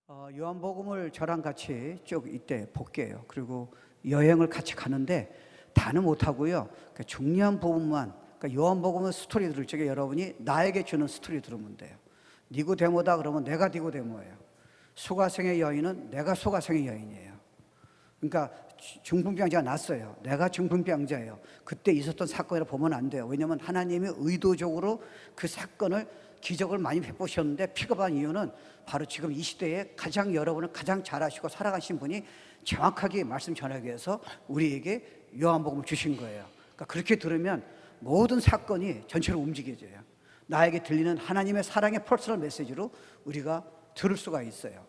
요한복음을 저랑 같이 쭉 이때 볼게요. 그리고 여행을 같이 가는데 다는 못하고요. 그러니까 중요한 부분만, 그러니까 요한복음은 스토리 들을 적에 여러분이 나에게 주는 스토리 들으면 돼요. 니고데모다 그러면 내가 니고데모예요. 소가성의 여인은 내가 소가성의 여인이에요. 그러니까 중풍병자가 났어요. 내가 중풍병자예요. 그때 있었던 사건이라 보면 안 돼요. 왜냐하면 하나님이 의도적으로 그 사건을 기적을 많이 베푸셨는데 픽업한 이유는 바로 지금 이 시대에 가장 여러분을 가장 잘 아시고 살아가신 분이 정확하게 말씀 전하기 위해서 우리에게 요한복음을 주신 거예요. 그러니까 그렇게 들으면 모든 사건이 전체로 움직여져요. 나에게 들리는 하나님의 사랑의 퍼스널 메시지로 우리가 들을 수가 있어요.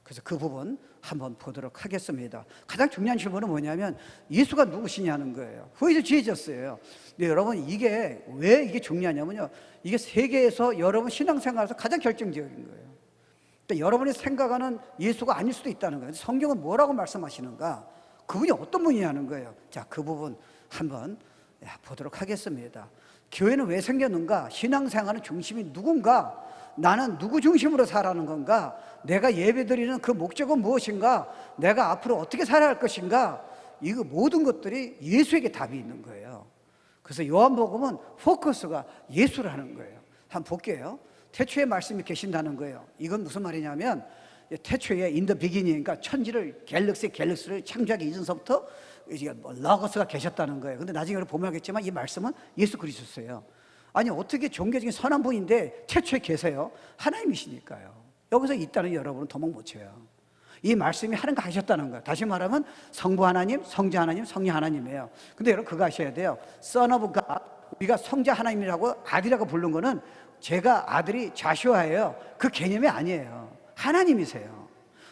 그래서 그 부분 한번 보도록 하겠습니다. 가장 중요한 질문은 뭐냐면 예수가 누구시냐는 거예요. Who is Jesus예요. 근데 여러분 이게 왜 이게 중요하냐면요, 이게 세계에서 여러분 신앙생활에서 가장 결정적인 거예요. 그러니까 여러분이 생각하는 예수가 아닐 수도 있다는 거예요. 성경은 뭐라고 말씀하시는가, 그분이 어떤 분이냐는 거예요. 자, 그 부분 한번 보도록 하겠습니다. 교회는 왜 생겼는가, 신앙생활의 중심이 누군가, 나는 누구 중심으로 살아가는 건가, 내가 예배드리는 그 목적은 무엇인가, 내가 앞으로 어떻게 살아야 할 것인가, 이거 모든 것들이 예수에게 답이 있는 거예요. 그래서 요한복음은 포커스가 예수라는 거예요. 한번 볼게요. 태초에 말씀이 계신다는 거예요. 이건 무슨 말이냐면 태초에 in the beginning, 그러니까 천지를 갤럭시를 창조하기 이전서부터 로고스가 계셨다는 거예요. 근데 나중에 보면 알겠지만 이 말씀은 예수 그리스도예요. 아니 어떻게 종교적인 선한 분인데 태초에 계세요? 하나님이시니까요. 여기서 있다는 여러분은 도망 못 쳐요. 이 말씀이 하나님과 하셨다는 거예요. 다시 말하면 성부 하나님, 성자 하나님, 성령 하나님이에요. 근데 여러분 그거 아셔야 돼요. Son of God, 우리가 성자 하나님이라고 아들이라고 부른 거는 제가 아들이 자슈아예요, 그 개념이 아니에요. 하나님이세요.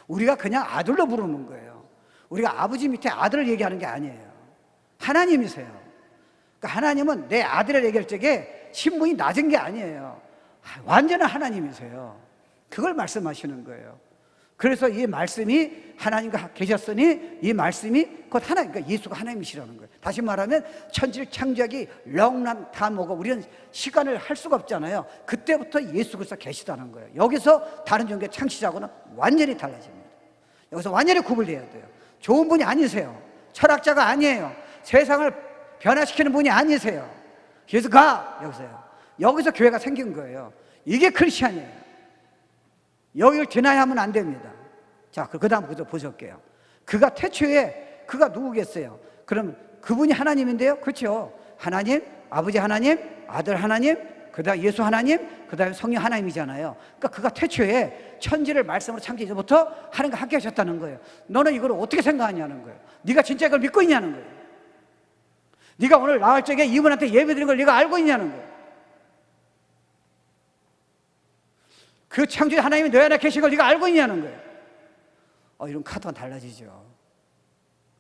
우리가 그냥 아들로 부르는 거예요. 우리가 아버지 밑에 아들을 얘기하는 게 아니에요. 하나님이세요. 그러니까 하나님은 내 아들을 얘기할 적에 신분이 낮은 게 아니에요. 완전한 하나님이세요. 그걸 말씀하시는 거예요. 그래서 이 말씀이 하나님과 계셨으니 이 말씀이 곧 하나님, 그러니까 예수가 하나님이시라는 거예요. 다시 말하면 천지를 창조하기 렁난 다모고 우리는 시간을 할 수가 없잖아요. 그때부터 예수 그리스도 계시다는 거예요. 여기서 다른 종교의 창시자하고는 완전히 달라집니다. 여기서 완전히 구분해야 돼요. 좋은 분이 아니세요. 철학자가 아니에요. 세상을 변화시키는 분이 아니세요. 그래서 여기서 교회가 생긴 거예요. 이게 크리스찬이에요. 여기를 디나이하면 안 됩니다. 자, 그 다음 보실게요. 그가 태초에 그가 누구겠어요? 그럼 그분이 하나님인데요, 그렇죠? 하나님, 아버지 하나님, 아들 하나님, 그 다음 예수 하나님, 그 다음에 성령 하나님이잖아요. 그러니까 그가 태초에 천지를 말씀으로 창조해서부터 하나님과 함께 하셨다는 거예요. 너는 이걸 어떻게 생각하냐는 거예요. 네가 진짜 이걸 믿고 있냐는 거예요. 네가 오늘 나올 적에 이분한테 예배드린 걸 네가 알고 있냐는 거예요. 그 창조의 하나님이 너 안에 계신 걸 네가 알고 있냐는 거예요. 이런 카드가 달라지죠.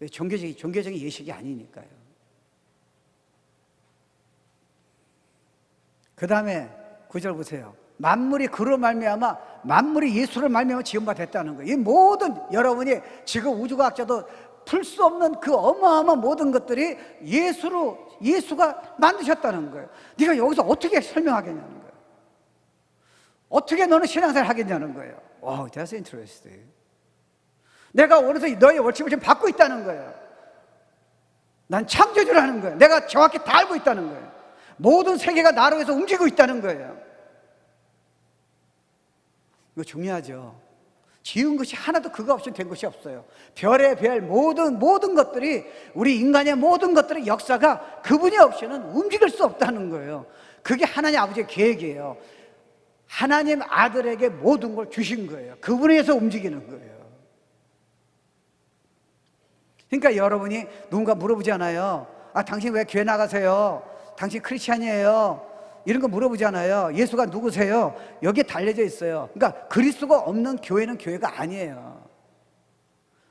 왜? 종교적인 예식이 아니니까요. 그 다음에 9절 보세요. 만물이 그로 말미암아, 만물이 예수를 말미암아 지음바 됐다는 거예요. 이 모든 여러분이 지금 우주과학자도 풀 수 없는 그 어마어마한 모든 것들이 예수가 만드셨다는 거예요. 네가 여기서 어떻게 설명하겠냐는 거예요. 어떻게 너는 신앙생활 하겠냐는 거예요. Wow, that's interesting. 내가 어디서 너의 월침을 지금 받고 있다는 거예요. 난 창조주라는 거예요. 내가 정확히 다 알고 있다는 거예요. 모든 세계가 나로 해서 움직이고 있다는 거예요. 이거 중요하죠. 지은 것이 하나도 그거 없이 된 것이 없어요. 별의 별 모든 것들이, 우리 인간의 모든 것들의 역사가 그분이 없이는 움직일 수 없다는 거예요. 그게 하나님 아버지의 계획이에요. 하나님 아들에게 모든 걸 주신 거예요. 그분에 의해서 움직이는 거예요. 그러니까 여러분이 누군가 물어보잖아요. 당신 왜 교회 나가세요? 당신 크리스찬이에요? 이런 거 물어보잖아요. 예수가 누구세요? 여기에 달려져 있어요. 그러니까 그리스도가 없는 교회는 교회가 아니에요.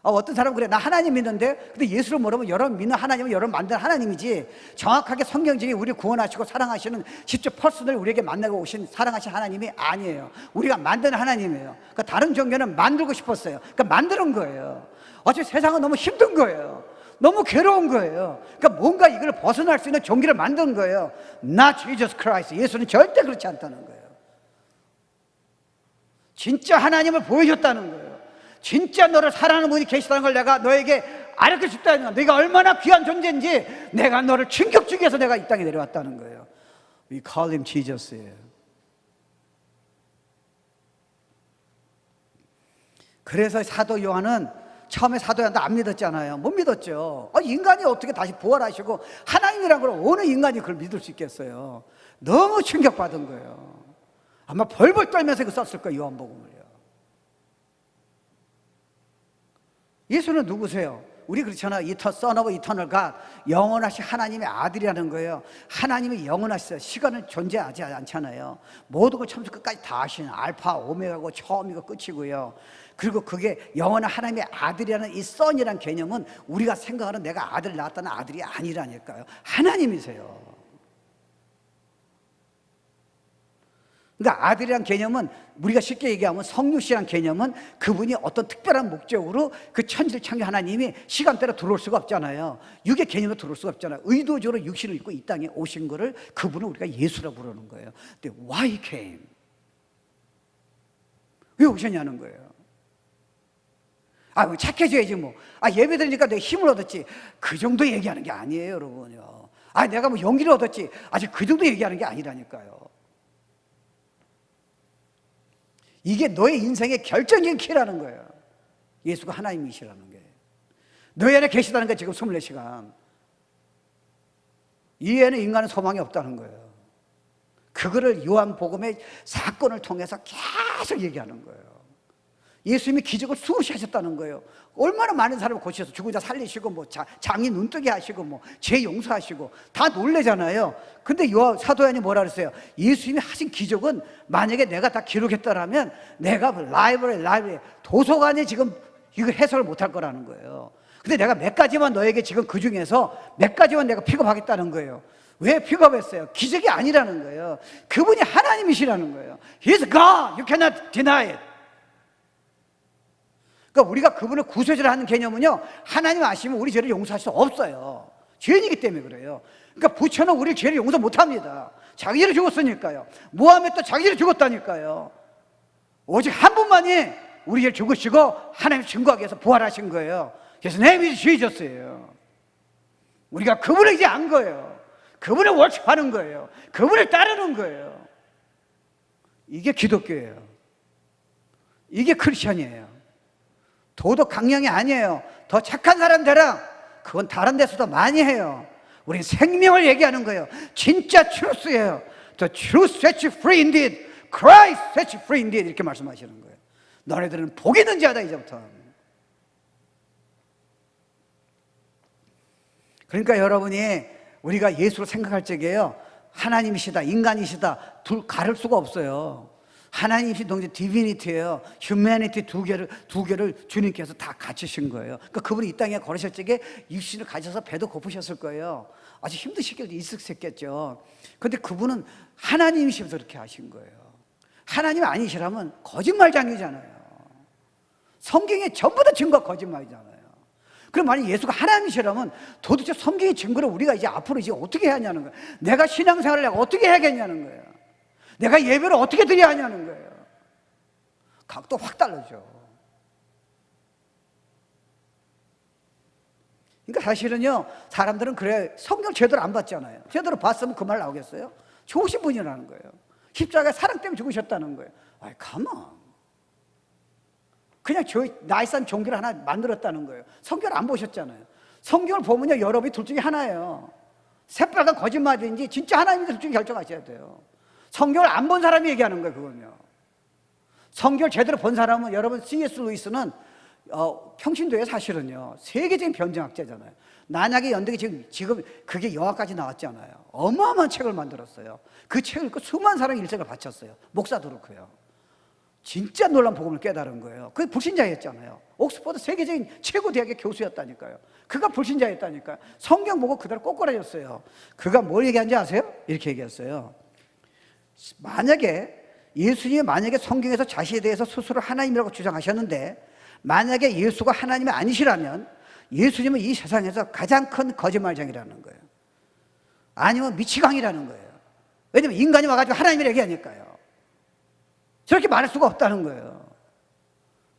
어떤 사람은 그래, 나 하나님 믿는데, 근데 예수를 모르면 여러분 믿는 하나님은 여러분 만든 하나님이지, 정확하게 성경적인 우리 구원하시고 사랑하시는 직접 퍼스널 우리에게 만나고 오신 사랑하신 하나님이 아니에요. 우리가 만든 하나님이에요. 그러니까 다른 종교는 만들고 싶었어요. 그러니까 만드는 거예요. 어차피 세상은 너무 힘든 거예요. 너무 괴로운 거예요. 그러니까 뭔가 이걸 벗어날 수 있는 종교를 만든 거예요. Not Jesus Christ. 예수는 절대 그렇지 않다는 거예요. 진짜 하나님을 보여줬다는 거예요. 진짜 너를 사랑하는 분이 계시다는 걸 내가 너에게 알려 줬다는 거야. 네가 얼마나 귀한 존재인지 내가 너를 충격 주기 위해서 내가 이 땅에 내려왔다는 거예요. We call him Jesus예요. 그래서 사도 요한은 처음에 사도 요한도 안 믿었잖아요. 못 믿었죠. 인간이 어떻게 다시 부활하시고 하나님이란 걸 어느 인간이 그걸 믿을 수 있겠어요. 너무 충격받은 거예요. 아마 벌벌 떨면서 이거 썼을 거예요, 요한복음을요. 예수는 누구세요? 우리 그렇잖아. Son of Eternal God, 영원하신 하나님의 아들이라는 거예요. 하나님이 영원하시어요. 시간은 존재하지 않잖아요. 모든 걸 처음부터 끝까지 다 하시는 알파 오메가고 처음이고 끝이고요. 그리고 그게 영원한 하나님의 아들이라는 이 Son이라는 개념은 우리가 생각하는 내가 아들을 낳았다는 아들이 아니라니까요. 하나님이세요. 그러니까 아들이란 개념은 우리가 쉽게 얘기하면 성육신이란 개념은 그분이 어떤 특별한 목적으로 그 천지를 창조한 하나님이 시간대로 들어올 수가 없잖아요. 육의 개념으로 들어올 수가 없잖아요. 의도적으로 육신을 입고 이 땅에 오신 거를 그분을 우리가 예수라고 부르는 거예요. 근데 why he came? 왜 오셨냐는 거예요. 뭐 착해져야지 뭐. 예배 드리니까 내가 힘을 얻었지. 그 정도 얘기하는 게 아니에요, 여러분요. 내가 뭐 용기를 얻었지. 아직 그 정도 얘기하는 게 아니라니까요. 이게 너의 인생의 결정적인 키라는 거예요. 예수가 하나님이시라는 게. 너희 안에 계시다는 게 지금 24시간. 이에는 인간은 소망이 없다는 거예요. 그거를 요한복음의 사건을 통해서 계속 얘기하는 거예요. 예수님이 기적을 수없이 하셨다는 거예요. 얼마나 많은 사람을 고치셔서 죽은 자 살리시고 뭐 장이 눈뜨게 하시고 뭐 죄 용서하시고 다 놀래잖아요. 근데 사도 요한이 뭐라 그랬어요? 예수님이 하신 기적은 만약에 내가 다 기록했더라면 내가 라이브러리 도서관에 지금 이거 해석을 못할 거라는 거예요. 근데 내가 몇 가지만 너에게 지금 그 중에서 몇 가지만 내가 픽업하겠다는 거예요. 왜 픽업했어요? 기적이 아니라는 거예요. 그분이 하나님이시라는 거예요. He is God. You cannot deny it. 그러니까 우리가 그분을 구세주를 하는 개념은요, 하나님 아시면 우리 죄를 용서할 수 없어요. 죄인이기 때문에 그래요. 그러니까 부처는 우리 죄를 용서 못합니다. 자기 죄를 죽었으니까요. 모하메도 자기 죄를 죽었다니까요. 오직 한 분만이 우리 죄를 죽으시고 하나님 증거하기 위해서 부활하신 거예요. 그래서 내 믿음 주의졌어요. 우리가 그분을 이제 안 거예요. 그분을 월십하는 거예요. 그분을 따르는 거예요. 이게 기독교예요. 이게 크리스천이에요. 도덕 강령이 아니에요. 더 착한 사람 되라. 그건 다른 데서도 많이 해요. 우린 생명을 얘기하는 거예요. 진짜 트루스예요. The truth sets you free indeed. Christ sets you free indeed. 이렇게 말씀하시는 거예요. 너네들은 복이 있는 자다 이제부터. 그러니까 여러분이 우리가 예수를 생각할 적에요, 하나님이시다 인간이시다 둘 가릴 수가 없어요. 하나님이신 동시에 디비니티예요. 휴머니티 두 개를 주님께서 다 갖추신 거예요. 그러니까 그분이 이 땅에 걸으실 적에 육신을 가져서 배도 고프셨을 거예요. 아주 힘드실 때도 있었겠죠. 그런데 그분은 하나님이시면서 그렇게 하신 거예요. 하나님 아니시라면 거짓말장이잖아요. 성경에 전부 다 증거가 거짓말이잖아요. 그럼 만약 예수가 하나님이시라면 도대체 성경의 증거를 우리가 이제 앞으로 이제 어떻게 해야 하냐는 거예요. 내가 신앙생활을 내가 어떻게 해야겠냐는 거예요. 내가 예배를 어떻게 드려야 하냐는 거예요. 각도 확 다르죠. 그러니까 사실은요, 사람들은 그래, 성경 제대로 안 봤잖아요. 제대로 봤으면 그 말 나오겠어요? 좋으신 분이라는 거예요. 십자가에 사랑 때문에 죽으셨다는 거예요. 가만. 그냥 나이산 종교를 하나 만들었다는 거예요. 성경을 안 보셨잖아요. 성경을 보면요, 여러분이 둘 중에 하나예요. 새빨간 거짓말인지 진짜 하나님이 둘 중에 결정하셔야 돼요. 성경을 안 본 사람이 얘기하는 거예요, 그건요. 성경을 제대로 본 사람은, 여러분, C.S. 루이스는 평신도에 사실은요, 세계적인 변증학자잖아요. 난약의 연대기 지금 그게 영화까지 나왔잖아요. 어마어마한 책을 만들었어요. 그 책을 읽고 수많은 사람이 일생을 바쳤어요. 목사도 그렇고요. 진짜 놀라운 복음을 깨달은 거예요. 그게 불신자였잖아요. 옥스퍼드 세계적인 최고 대학의 교수였다니까요. 그가 불신자였다니까요. 성경 보고 그대로 꼬꾸라졌어요. 그가 뭘 얘기한지 아세요? 이렇게 얘기했어요. 만약에 예수님이 성경에서 자신에 대해서 스스로 하나님이라고 주장하셨는데, 만약에 예수가 하나님이 아니시라면 예수님은 이 세상에서 가장 큰 거짓말장이라는 거예요. 아니면 미치광이라는 거예요. 왜냐면 인간이 와가지고 하나님이라고 얘기하니까요. 저렇게 말할 수가 없다는 거예요.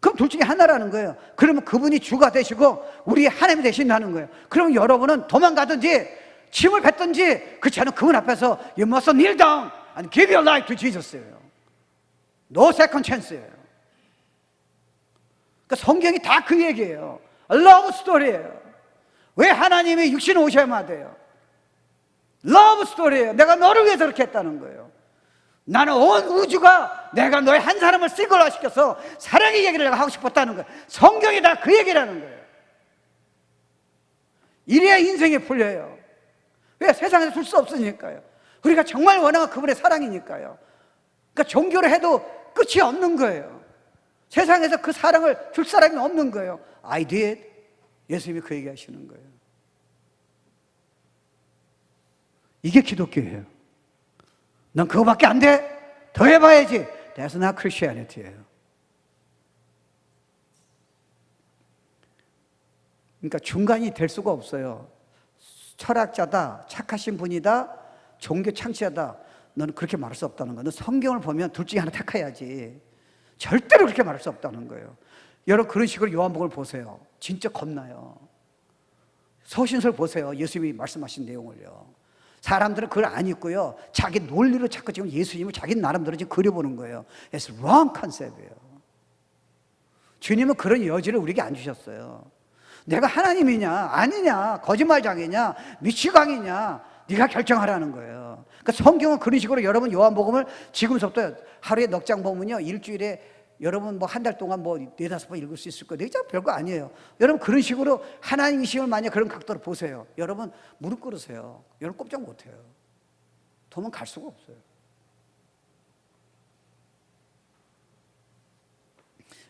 그럼 둘 중에 하나라는 거예요. 그러면 그분이 주가 되시고 우리 하나님이 되신다는 거예요. 그럼 여러분은 도망가든지 침을 뱉든지 그렇지 않으면 그분 앞에서 You must kneel down and give your life to Jesus예요. No second chance예요. 그러니까 성경이 다 그 얘기예요. 러브 스토리예요. 왜 하나님이 육신에 오셔야만 돼요? 러브 스토리예요. 내가 너를 위해서 그렇게 했다는 거예요. 나는 온 우주가 내가 너의 한 사람을 싱글화 시켜서 사랑의 얘기를 내가 하고 싶었다는 거예요. 성경이 다 그 얘기라는 거예요. 이래야 인생이 풀려요. 왜? 세상에서 줄 수 없으니까요. 우리가 정말 원하는 그분의 사랑이니까요. 그러니까 종교를 해도 끝이 없는 거예요. 세상에서 그 사랑을 줄 사람이 없는 거예요. I did. 예수님이 그 얘기 하시는 거예요. 이게 기독교예요. 넌 그거밖에 안 돼? 더 해봐야지. That's not Christianity예요. 그러니까 중간이 될 수가 없어요. 철학자다, 착하신 분이다, 종교 창시자다. 너는 그렇게 말할 수 없다는 거예요. 너 성경을 보면 둘 중에 하나 택해야지. 절대로 그렇게 말할 수 없다는 거예요. 여러분 그런 식으로 요한복음을 보세요. 진짜 겁나요. 서신서를 보세요. 예수님이 말씀하신 내용을요. 사람들은 그걸 안 읽고요. 자기 논리로 자꾸 지금 예수님을 자기 나름대로 지금 그려보는 거예요. It's wrong concept이에요. 주님은 그런 여지를 우리에게 안 주셨어요. 내가 하나님이냐 아니냐 거짓말장이냐 미치광이냐 네가 결정하라는 거예요. 그러니까 성경은 그런 식으로 여러분 요한복음을 지금부터 하루에 넉 장 보면요 일주일에 여러분 뭐 한 달 동안 뭐 4-5번 읽을 수 있을 거예요. 진짜 별거 아니에요. 여러분 그런 식으로 하나님이심을 만약 그런 각도로 보세요. 여러분 무릎 꿇으세요. 여러분 꼼짝 못해요. 도망갈 수가 없어요.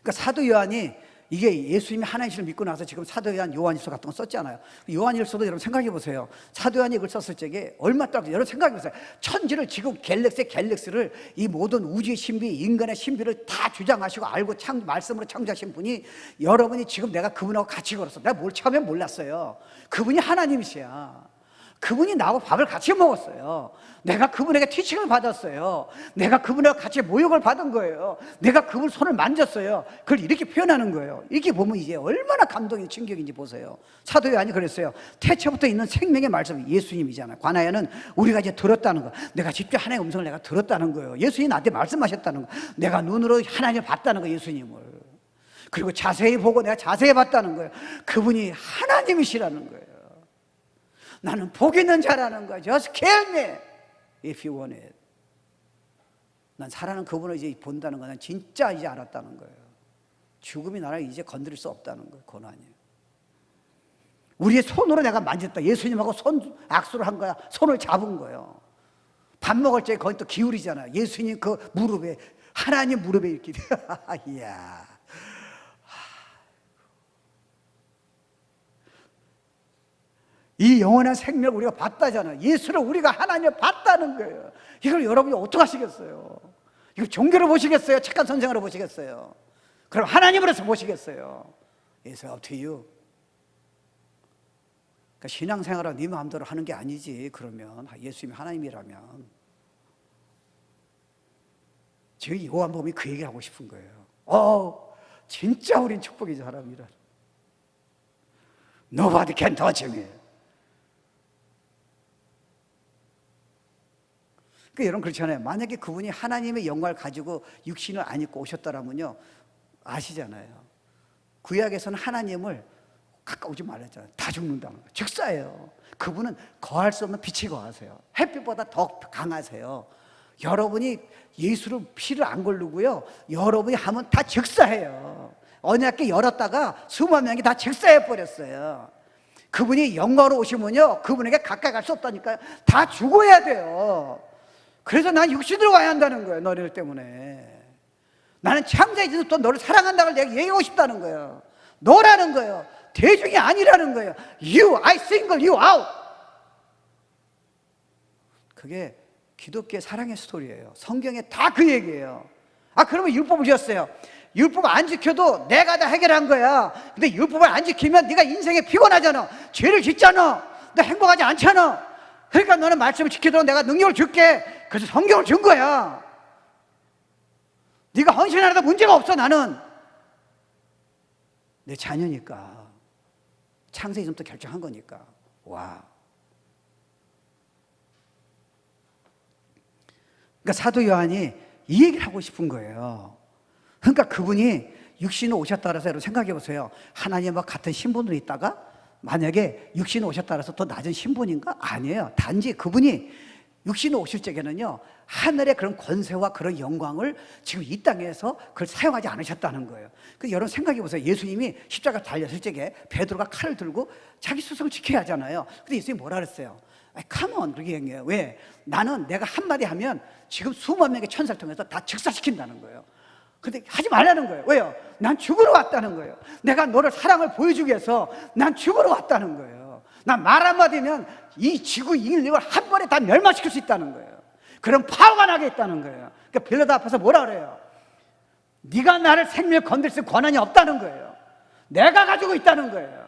그러니까 사도 요한이 이게 예수님이 하나님을 믿고 나서 지금 사도 요한일서 같은 거 썼잖아요. 요한일서도 여러분 생각해 보세요. 사도 요한이 이걸 썼을 적에 얼마 따라 여러분 생각해 보세요. 천지를 지금 갤럭시를 이 모든 우주의 신비, 인간의 신비를 다 주장하시고 알고 말씀으로 창조하신 분이 여러분이 지금 내가 그분하고 같이 걸었어. 내가 뭘 처음엔 몰랐어요. 그분이 하나님이시야. 그분이 나하고 밥을 같이 먹었어요. 내가 그분에게 티칭을 받았어요. 내가 그분하고 같이 모욕을 받은 거예요. 내가 그분 손을 만졌어요. 그걸 이렇게 표현하는 거예요. 이렇게 보면 이게 얼마나 감동이 충격인지 보세요. 사도 요한이 그랬어요. 태초부터 있는 생명의 말씀 예수님이잖아요. 관하여는 우리가 이제 들었다는 거. 내가 직접 하나님의 음성을 내가 들었다는 거예요. 예수님이 나한테 말씀하셨다는 거. 내가 눈으로 하나님을 봤다는 거 예수님을. 그리고 자세히 보고 내가 자세히 봤다는 거예요. 그분이 하나님이시라는 거예요. 나는 복 있는 자라는 거야. Just kill me if you want it. 난 살아는 그분을 이제 본다는 거는 진짜 이제 알았다는 거예요. 죽음이 나를 이제 건드릴 수 없다는 거예요. 고난이. 우리의 손으로 내가 만졌다. 예수님하고 손 악수를 한 거야. 손을 잡은 거예요. 밥 먹을 때 거기 또 기울이잖아요. 예수님 그 무릎에 하나님 무릎에 이렇게 이야. 이 영원한 생명을 우리가 봤다잖아요. 예수를 우리가 하나님을 봤다는 거예요. 이걸 여러분이 어떻게 하시겠어요? 이거 종교로 보시겠어요? 착한 선생으로 보시겠어요? 그럼 하나님으로서 보시겠어요? It's up to you. 그러니까 신앙생활은 네 마음대로 하는 게 아니지. 그러면 예수님이 하나님이라면 지금 요한복음이 그 얘기를 하고 싶은 거예요. 진짜 우린 축복의 사람이라. Nobody can touch me. 여러분 그렇잖아요. 만약에 그분이 하나님의 영광을 가지고 육신을 안 입고 오셨다라면요 아시잖아요. 구약에서는 하나님을 가까우지 말랬잖아요. 다 죽는다는 거예요. 즉사예요. 그분은 거할 수 없는 빛이 거하세요. 햇빛보다 더 강하세요. 여러분이 예수를 피를 안 걸르고요 여러분이 하면 다 즉사해요. 언약궤 열었다가 수만 명이 다 즉사해 버렸어요. 그분이 영광으로 오시면요 그분에게 가까이 갈 수 없다니까요. 다 죽어야 돼요. 그래서 난 육신으로 와야 한다는 거예요. 너희들 때문에. 나는 창자이지도 또 너를 사랑한다고 내가 얘기하고 싶다는 거예요. 너라는 거예요. 대중이 아니라는 거예요. You, I single you out. 그게 기독교의 사랑의 스토리예요. 성경에 다 그 얘기예요. 그러면 율법을 지었어요. 율법 안 지켜도 내가 다 해결한 거야. 근데 율법을 안 지키면 네가 인생에 피곤하잖아. 죄를 짓잖아. 너 행복하지 않잖아. 그러니까 너는 말씀을 지키도록 내가 능력을 줄게. 그래서 성경을 준 거야. 네가 헌신하라도 문제가 없어. 나는 내 자녀니까. 창세기부터 결정한 거니까. 와. 그러니까 사도 요한이 이 얘기를 하고 싶은 거예요. 그러니까 그분이 육신에 오셨다 그래서 여러분 생각해 보세요. 하나님과 같은 신분으로 있다가 만약에 육신에 오셨다 그래서 더 낮은 신분인가? 아니에요. 단지 그분이 육신에 오실 적에는요, 하늘의 그런 권세와 그런 영광을 지금 이 땅에서 그걸 사용하지 않으셨다는 거예요. 그래서 여러분 생각해 보세요. 예수님이 십자가 달렸을 적에 베드로가 칼을 들고 자기 수성을 지켜야 하잖아요. 근데 예수님이 뭐라 그랬어요? Come on, 그렇게 얘기해요. 왜? 나는 내가 한마디 하면 지금 수만 명의 천사를 통해서 다 즉사시킨다는 거예요. 근데 하지 말라는 거예요. 왜요? 난 죽으러 왔다는 거예요. 내가 너를 사랑을 보여주기 위해서 난 죽으러 왔다는 거예요. 난 말 한마디면 이 지구 인류를 한 번에 다 멸망시킬 수 있다는 거예요. 그런 파워가 나게 있다는 거예요. 그러니까 빌라도 앞에서 뭐라 그래요? 네가 나를 생명에 건들 수 있는 권한이 없다는 거예요. 내가 가지고 있다는 거예요.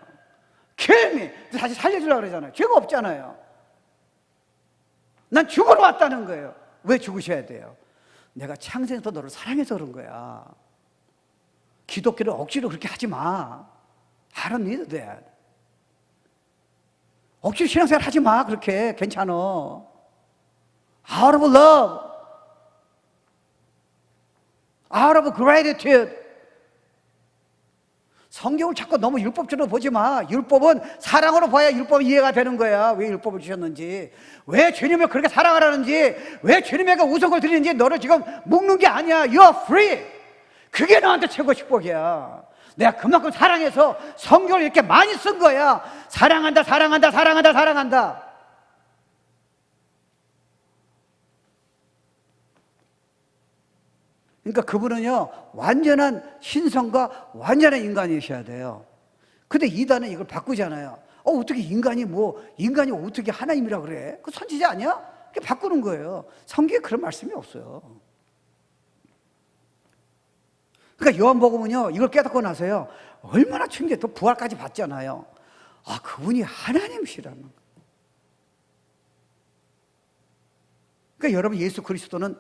Kill me. 다시 살려주려고 그러잖아요. 죄가 없잖아요. 난 죽으러 왔다는 거예요. 왜 죽으셔야 돼요? 내가 창세에서 너를 사랑해서 그런 거야. 기독교를 억지로 그렇게 하지 마. I don't need that. 억지로 신앙생활 하지 마. 그렇게 괜찮아. Out of love, out of gratitude. 성경을 자꾸 너무 율법적으로 보지 마. 율법은 사랑으로 봐야 율법이 이해가 되는 거야. 왜 율법을 주셨는지, 왜 주님을 그렇게 사랑하라는지, 왜 주님에게 우석을 드리는지 너를 지금 묶는 게 아니야. You're free. 그게 너한테 최고 축복이야. 내가 그만큼 사랑해서 성경을 이렇게 많이 쓴 거야. 사랑한다, 사랑한다, 사랑한다, 사랑한다. 그러니까 그분은요, 완전한 신성과 완전한 인간이셔야 돼요. 근데 이단은 이걸 바꾸잖아요. 어떻게 인간이 어떻게 하나님이라 그래? 그 선지자 아니야? 그게 바꾸는 거예요. 성경에 그런 말씀이 없어요. 그러니까 요한복음은요, 이걸 깨닫고 나서요, 얼마나 충격이, 또 부활까지 받잖아요. 그분이 하나님이시라는 거예요. 그러니까 여러분, 예수 그리스도는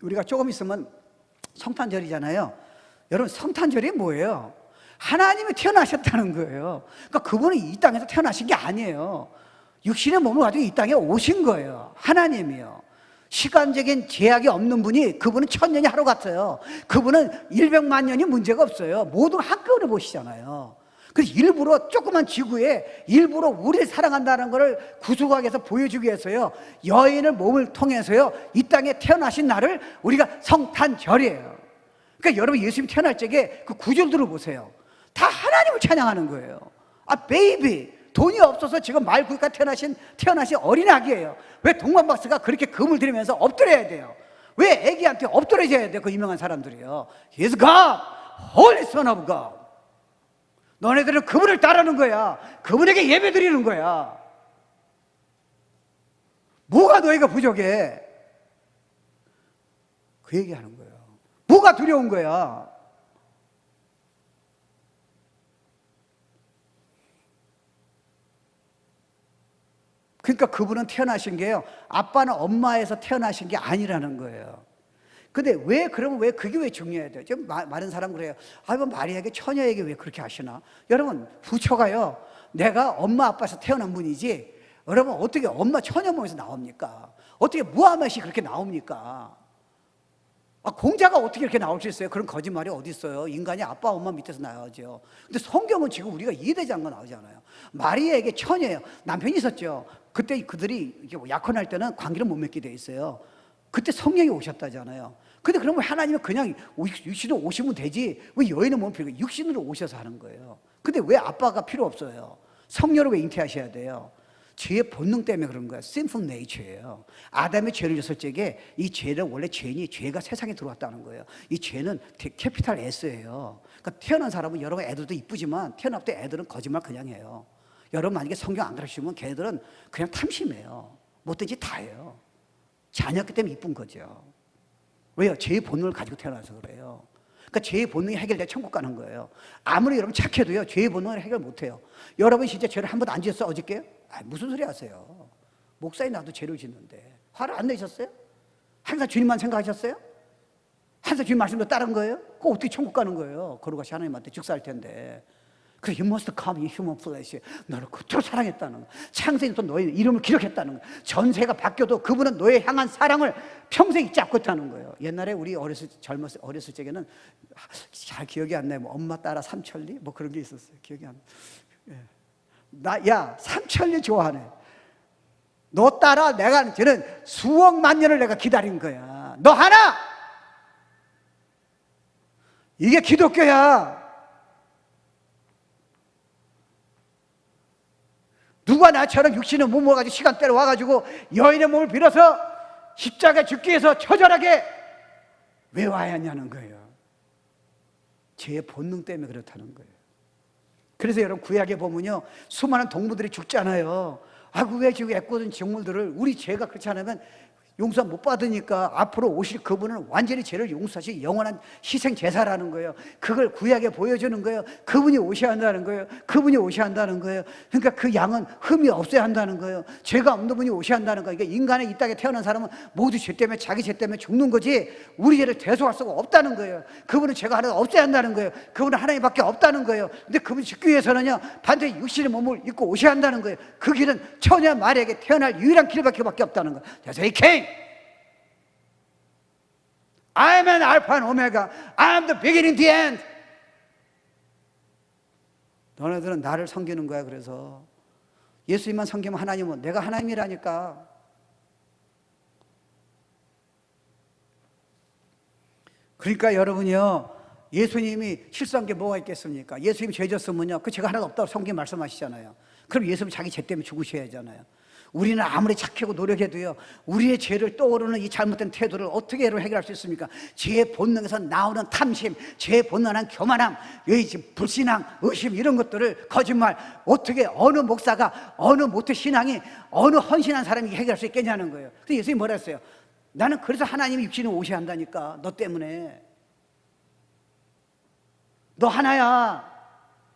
우리가 조금 있으면 성탄절이잖아요. 여러분, 성탄절이 뭐예요? 하나님이 태어나셨다는 거예요. 그러니까 그분은 이 땅에서 태어나신 게 아니에요. 육신의 몸을 가지고 이 땅에 오신 거예요. 하나님이요. 시간적인 제약이 없는 분이, 그분은 1000년이 하루 같아요. 그분은 100만 년이 문제가 없어요. 모두 한꺼번에 보시잖아요. 그래서 일부러 조그만 지구에 일부러 우리를 사랑한다는 것을 구속하기 위해서 보여주기 위해서요, 여인의 몸을 통해서요, 이 땅에 태어나신 날을 우리가 성탄절이에요. 그러니까 여러분, 예수님 태어날 적에 그 구절들을 보세요. 다 하나님을 찬양하는 거예요. 베이비, 돈이 없어서 지금 말구이가 태어나신 어린 아기예요. 왜 동방박사가 그렇게 금을 들이면서 엎드려야 돼요? 왜 아기한테 엎드려져야 돼요? 그 유명한 사람들이요. He is God, Holy Son of God. 너네들은 그분을 따르는 거야. 그분에게 예배 드리는 거야. 뭐가 너희가 부족해? 그 얘기하는 거예요. 뭐가 두려운 거야? 그러니까 그분은 태어나신 게요, 아빠나 엄마에서 태어나신 게 아니라는 거예요. 근데 그러면 그게 왜 중요해야 돼요? 좀 많은 사람 그래요. 마리아에게, 처녀에게 왜 그렇게 하시나? 여러분, 부처가요, 내가 엄마 아빠에서 태어난 분이지, 여러분, 어떻게 엄마 처녀 몸에서 나옵니까? 어떻게 무하멧이 그렇게 나옵니까? 공자가 어떻게 이렇게 나올 수 있어요? 그런 거짓말이 어디 있어요? 인간이 아빠 엄마 밑에서 나와야죠. 근데 성경은 지금 우리가 이해되지 않는 거 나오잖아요. 마리아에게 처녀예요. 남편이 있었죠. 그때 그들이 약혼할 때는 관계를 못 맺게 돼 있어요. 그때 성령이 오셨다잖아요. 근데 그러면 하나님은 그냥 육신으로 오시면 되지, 왜 여인은 몸 필요해? 육신으로 오셔서 하는 거예요. 근데 왜 아빠가 필요 없어요? 성녀를 왜 잉태하셔야 돼요? 죄의 본능 때문에 그런 거예요. sinful nature예요. 아담의 죄를 졌을 적에 이 죄는 원래 죄가 세상에 들어왔다는 거예요. 이 죄는 캐피탈 S예요. 그러니까 태어난 사람은 여러분 애들도 이쁘지만 태어날 때 애들은 거짓말 그냥 해요. 여러분 만약에 성경 안 가르치면 걔들은 그냥 탐심해요. 못된 짓 다 해요. 자녀였기 때문에 이쁜 거죠. 왜요? 죄의 본능을 가지고 태어나서 그래요. 그러니까 죄의 본능이 해결돼 천국 가는 거예요. 아무리 여러분 착해도요, 죄의 본능을 해결 못해요. 여러분 진짜 죄를 한 번도 안 지었어요, 어저께? 무슨 소리 하세요? 목사님 나도 죄를 짓는데 화를 안 내셨어요? 항상 주님만 생각하셨어요? 항상 주님 말씀도 따른 거예요? 그거 어떻게 천국 가는 거예요? 거룩하신 하나님한테 즉사할 텐데. 그래서 You must come in human flesh. 너를 그토록 사랑했다는 거. 창세기부터 너의 이름을 기록했다는 거. 전세가 바뀌어도 그분은 너에 향한 사랑을 평생 잊지 않고 있다는 거예요. 옛날에 우리 어렸을 적에는 잘 기억이 안 나요. 뭐 엄마 따라 삼천리 뭐 그런 게 있었어요. 기억이 안 나. 야, 삼천리 좋아하네. 너 따라 내가 저는 수억 만 년을 내가 기다린 거야. 너 하나. 이게 기독교야. 누가 나처럼 육신의 몸을 가지고 시간대로 와가지고 여인의 몸을 빌어서 십자가에 죽기 위해서 처절하게 왜 와야 하냐는 거예요. 죄의 본능 때문에 그렇다는 거예요. 그래서 여러분 구약에 보면요 수많은 동물들이 죽잖아요. 아이고 왜 지금 애꿎은 동물들을 우리 죄가 그렇지 않으면 용서 못 받으니까 앞으로 오실 그분은 완전히 죄를 용서하시 영원한 희생 제사라는 거예요. 그걸 구약에 보여주는 거예요. 그분이 오셔야 한다는 거예요. 그분이 오셔야 한다는 거예요. 그러니까 그 양은 흠이 없어야 한다는 거예요. 죄가 없는 분이 오셔야 한다는 거예요. 그러니까 인간의 이 땅에 태어난 사람은 모두 죄 때문에 자기 죄 때문에 죽는 거지 우리 죄를 대속할 수가 없다는 거예요. 그분은 죄가 하나도 없어야 한다는 거예요. 그분은 하나님밖에 없다는 거예요. 근데 그분이 죽기 위해서는요 반드시 육신의 몸을 입고 오셔야 한다는 거예요. 그 길은 처녀 마리아에게 태어날 유일한 길밖에 없다는 거예요. 그래서 이 came. I am an Alpha and Omega. I am the beginning, the end. 너네들은 나를 섬기는 거야. 그래서 예수님만 섬기면 하나님은 내가 하나님이라니까. 그러니까 여러분이요 예수님이 실수한 게 뭐가 있겠습니까? 예수님 죄 졌으면요 그 죄가 하나도 없다고 성경 말씀하시잖아요. 그럼 예수님 자기 죄 때문에 죽으셔야 하잖아요. 우리는 아무리 착하고 노력해도요 우리의 죄를 떠오르는 이 잘못된 태도를 어떻게 해결할 수 있습니까? 죄의 본능에서 나오는 탐심, 죄의 본능한 교만함, 불신앙, 의심 이런 것들을 거짓말 어떻게 어느 목사가 어느 모태 신앙이 어느 헌신한 사람이 해결할 수 있겠냐는 거예요. 그래서 예수님이 뭐라 했어요? 나는 그래서 하나님이 육신에 오셔야 한다니까. 너 때문에. 너 하나야.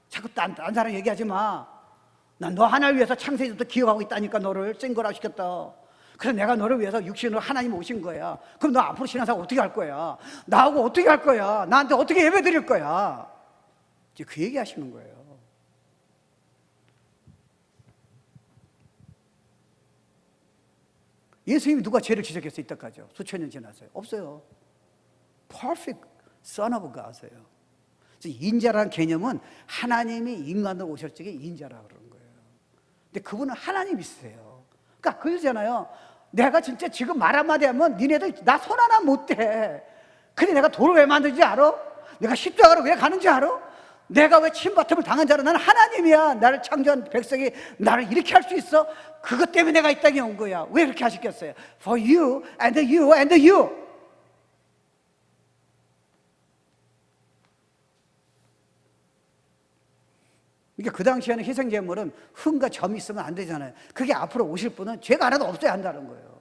자꾸 딴 사람 얘기하지 마. 난 너 하나를 위해서 창세기부터 기억하고 있다니까. 너를 생거라 시켰다. 그래서 내가 너를 위해서 육신으로 하나님 오신 거야. 그럼 너 앞으로 신앙생활 어떻게 할 거야? 나하고 어떻게 할 거야? 나한테 어떻게 예배 드릴 거야? 이제 그 얘기 하시는 거예요. 예수님이 누가 죄를 지적했어요? 이때까지요? 수천 년 지났어요. 없어요. Perfect Son of God이에요. 인자라는 개념은 하나님이 인간으로 오실 적에 인자라고 그러는 거예요. 근데 그분은 하나님이세요. 그러니까 그러잖아요. 내가 진짜 지금 말 한마디 하면 니네들 나 손 하나 못 대. 근데 내가 돌을 왜 만든지 알아? 내가 십자가로 왜 가는지 알아? 내가 왜 침바텀을 당한 줄 알아? 나는 하나님이야. 나를 창조한 백성이 나를 이렇게 할 수 있어? 그것 때문에 내가 이 땅에 온 거야. 왜 그렇게 하시겠어요? For you and you and you. 그러니까 그 당시에는 희생제물은 흠과 점이 있으면 안 되잖아요. 그게 앞으로 오실 분은 죄가 하나도 없어야 한다는 거예요.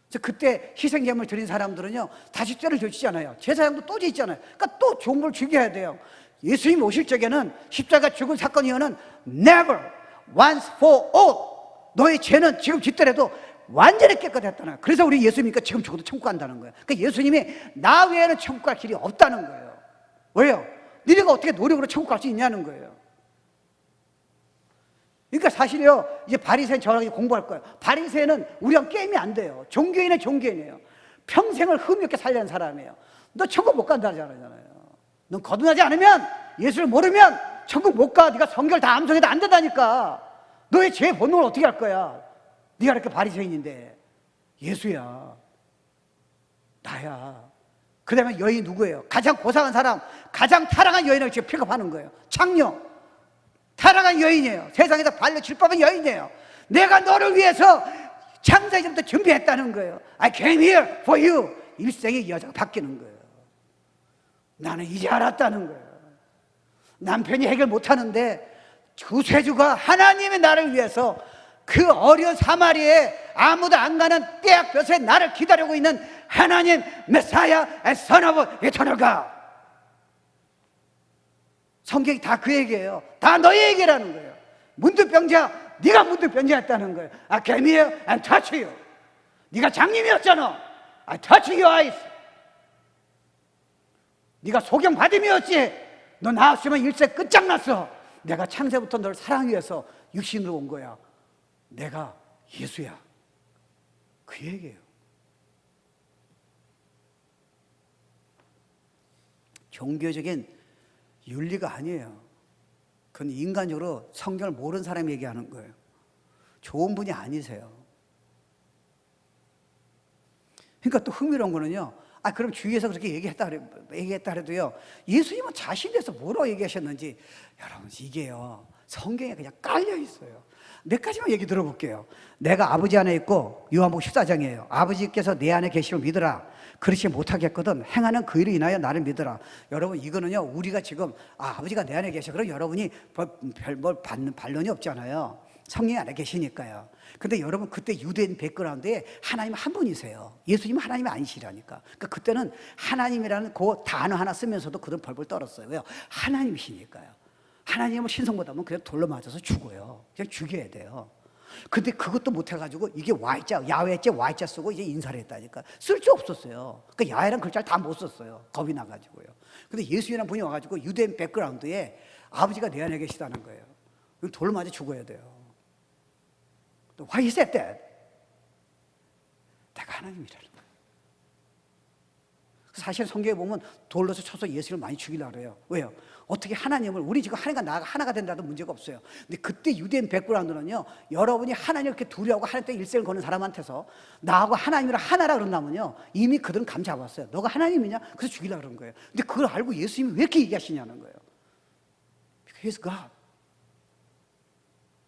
그래서 그때 희생제물 드린 사람들은요 다시 죄를 져지잖아요. 제사장도 또 짓잖아요. 그러니까 또 좋은 걸 죽여야 돼요. 예수님 오실 적에는 십자가 죽은 사건 이후는 never, once for all. 너의 죄는 지금 짓더라도 완전히 깨끗했다는. 그래서 우리 예수님이니까 지금 죽어도 천국 간다는 거예요. 그러니까 예수님이 나 외에는 천국 갈 길이 없다는 거예요. 왜요? 너희가 어떻게 노력으로 천국 갈 수 있냐는 거예요. 그러니까 사실요 이제 바리새인 저랑 공부할 거예요. 바리새인은 우리랑 게임이 안 돼요. 종교인은 종교인이에요. 평생을 흠이 없게 살려는 사람이에요. 너 천국 못 간다잖아요. 넌 거듭나지 않으면 예수를 모르면 천국 못 가. 네가 성경을 다 암송해도 안 된다니까. 너의 죄 본능을 어떻게 할 거야? 네가 이렇게 바리새인인데. 예수야, 나야. 그 다음에 여인 누구예요? 가장 고상한 사람, 가장 타락한 여인을 지금 픽업하는 거예요. 창녀, 타락한 여인이에요. 세상에서 발로 칠 법한 여인이에요. 내가 너를 위해서 창세기부터 준비했다는 거예요. I came here for you. 일생의 여자가 바뀌는 거예요. 나는 이제 알았다는 거예요. 남편이 해결 못하는데 구세주가 하나님의 나를 위해서 그 어려운 사마리에 아무도 안 가는 떼약볕에 나를 기다리고 있는 하나님 메사야 and Son of Eternal God. 성경이 다 그 얘기예요. 다 너의 얘기라는 거예요. 문득병자, 네가 문득병자였다는 거예요. I came here and touch you. 네가 장님이었잖아. I touch your eyes. 네가 소경받음이었지. 너 나왔으면 일생 끝장났어. 내가 창세부터 널 사랑하기 위해서 육신으로 온 거야. 내가 예수야. 그 얘기예요. 종교적인 윤리가 아니에요. 그건 인간적으로 성경을 모르는 사람이 얘기하는 거예요. 좋은 분이 아니세요. 그러니까 또 흥미로운 거는요. 그럼 주위에서 그렇게 얘기했다 그래도요. 예수님은 자신에 대해서 뭐라고 얘기하셨는지 여러분 이게요. 성경에 그냥 깔려 있어요. 몇 가지만 얘기 들어볼게요. 내가 아버지 안에 있고 요한복음 14장이에요. 아버지께서 내 안에 계심을 믿으라. 그렇지 못하겠거든 행하는 그 일을 인하여 나를 믿으라. 여러분 이거는요. 우리가 지금 아버지가 내 안에 계셔. 그럼 여러분이 뭘 받는 반론이 없잖아요. 성령이 안에 계시니까요. 근데 여러분 그때 유대인 백그라운드에 하나님 한 분이세요. 예수님은 하나님이 아니시라니까. 그러니까 그때는 하나님이라는 그 단어 하나 쓰면서도 그런 벌벌 떨었어요. 왜요? 하나님이시니까요. 하나님을 신성보다는 그냥 돌로 맞아서 죽어요. 그냥 죽여야 돼요. 근데 그것도 못해가지고 이게 Y자, 야외자 Y자 쓰고 이제 인사를 했다니까. 쓸 수 없었어요. 그러니까 야외란 글자를 다 못 썼어요. 겁이 나가지고요. 근데 예수님이라는 분이 와가지고 유대인 백그라운드에 아버지가 내 안에 계시다는 거예요. 그럼 돌로 맞아 죽어야 돼요. Why he said that? 내가 하나님이라는 거예요. 사실 성경에 보면 돌로 쳐서 예수를 많이 죽이려고 그래요. 왜요? 어떻게 하나님을, 우리 지금 하나님과 나가 하나가 된다도 문제가 없어요. 근데 그때 유대인 백그라운드는요, 여러분이 하나님을 이렇게 두려워하고 하나님 때 일생을 거는 사람한테서 나하고 하나님이랑 하나라 그런다면요, 이미 그들은 감 잡았어요. 너가 하나님이냐? 그래서 죽이려고 그런 거예요. 근데 그걸 알고 예수님이 왜 이렇게 얘기하시냐는 거예요. He's God.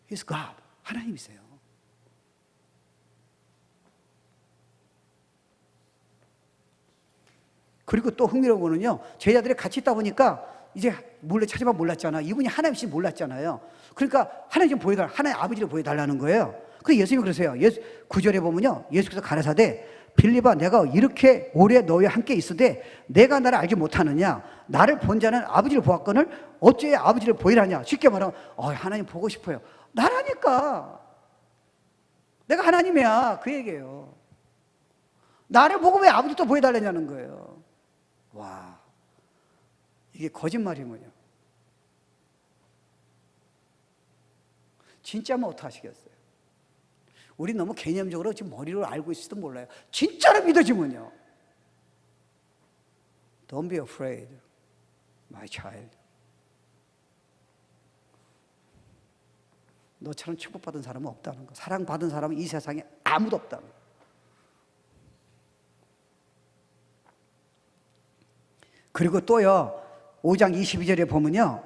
He's God. 하나님이세요. 그리고 또 흥미로운 거는요, 제자들이 같이 있다 보니까 이제 몰래 찾아봐 몰랐잖아. 이분이 하나님이신지 몰랐잖아요. 그러니까 하나님 좀 보여달라, 하나님 아버지를 보여달라는 거예요. 그 예수님이 그러세요. 9절에 보면요, 예수께서 가라사대 빌립아, 내가 이렇게 오래 너희와 함께 있으되 내가 나를 알지 못하느냐? 나를 본 자는 아버지를 보았거늘 어째 아버지를 보이라냐? 쉽게 말하면 하나님 보고 싶어요. 나라니까. 내가 하나님이야. 그 얘기예요. 나를 보고 왜 아버지 또 보여달라냐는 거예요. 와, 이게 거짓말이군요. 진짜면 어떡하시겠어요? 우리 너무 개념적으로 지금 머리로 알고 있을지도 몰라요. 진짜로 믿어지면요. Don't be afraid, my child. 너처럼 축복받은 사람은 없다는 거. 사랑받은 사람은 이 세상에 아무도 없다는 거. 그리고 또요, 5장 22절에 보면요,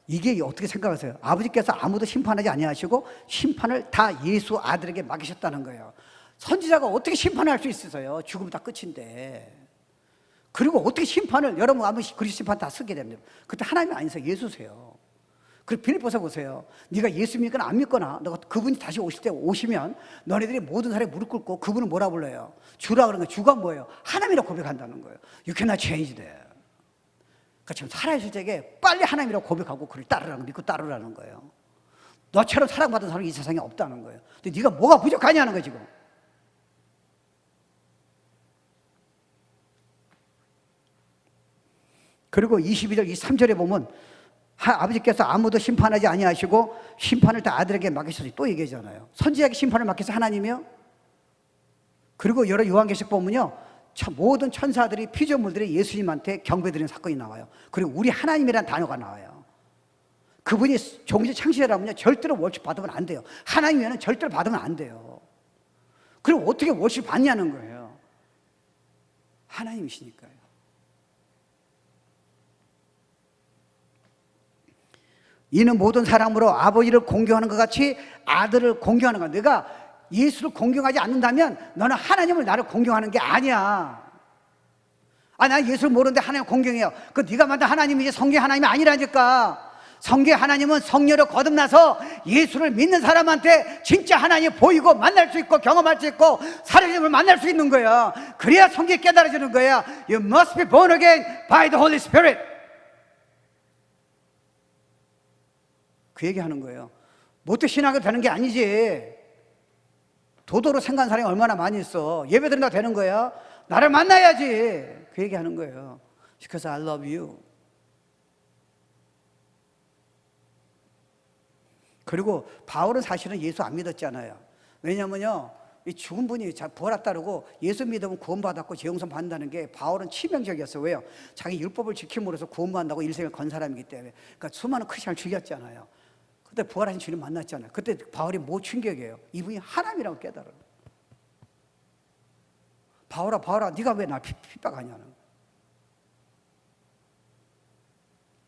이게 어떻게 생각하세요? 아버지께서 아무도 심판하지 아니하시고 심판을 다 예수 아들에게 맡기셨다는 거예요. 선지자가 어떻게 심판을 할 수 있어요? 죽으면 다 끝인데. 그리고 어떻게 심판을, 여러분 아무 그리스도 심판 다 쓰게 됩니다. 그때 하나님이 아니세요. 예수세요. 그리고 빌립보서 보세요. 네가 예수 믿거나 안 믿거나 너가 그분이 다시 오실 때 오시면 너네들이 모든 사람이 무릎 꿇고 그분을 뭐라 불러요? 주라 그러는 거예요. 주가 뭐예요? 하나님이라고 고백한다는 거예요. You cannot change that. 그러니까 지금 살아있을 적에 빨리 하나님이라고 고백하고 그를 따르라는, 믿고 따르라는 거예요. 너처럼 사랑받은 사람이 이 세상에 없다는 거예요. 근데 네가 뭐가 부족하냐는 거예요 지금. 그리고 22절, 23절에 보면 아버지께서 아무도 심판하지 아니하시고 심판을 다 아들에게 맡기셨으니 또 얘기하잖아요. 선지자에게 심판을 맡겨서 하나님이요. 그리고 여러 요한계시록 보면요, 모든 천사들이 피조물들이 예수님한테 경배드리는 사건이 나와요. 그리고 우리 하나님이라는 단어가 나와요. 그분이 종지 창시자라면요, 절대로 월십 받으면 안 돼요. 하나님이면 절대로 받으면 안 돼요. 그럼 어떻게 월십 받냐는 거예요. 하나님이시니까요. 이는 모든 사람으로 아버지를 공경하는 것 같이 아들을 공경하는 거야. 내가 예수를 공경하지 않는다면 너는 하나님을 나를 공경하는 게 아니야. 나 예수를 모르는데 하나님 공경해요. 그 네가 만든 하나님이지 성경 하나님이 아니라니까. 성경 하나님은 성령으로 거듭나서 예수를 믿는 사람한테 진짜 하나님이 보이고 만날 수 있고 경험할 수 있고 살아있음을 만날 수 있는 거야. 그래야 성경이 깨달아지는 거야. You must be born again by the Holy Spirit. 그 얘기하는 거예요. 못해 신학이 되는 게 아니지. 도도로 생각하는 사람이 얼마나 많이 있어. 예배 드린다 되는 거야. 나를 만나야지. 그 얘기하는 거예요. Because I love you. 그리고 바울은 사실은 예수 안 믿었잖아요. 왜냐면요, 이 죽은 분이 부활했다 그러고 예수 믿으면 구원받았고 재용선 받는다는 게 바울은 치명적이었어요. 왜요? 자기 율법을 지킴으로써 구원받는다고 일생을 건 사람이기 때문에. 그러니까 수많은 크리스천을 죽였잖아요. 그때 부활하신 주님 만났잖아요. 그때 바울이 뭐 충격이에요? 이분이 하나님이라고 깨달아요. 바울아, 네가 왜 날 핍박하냐는.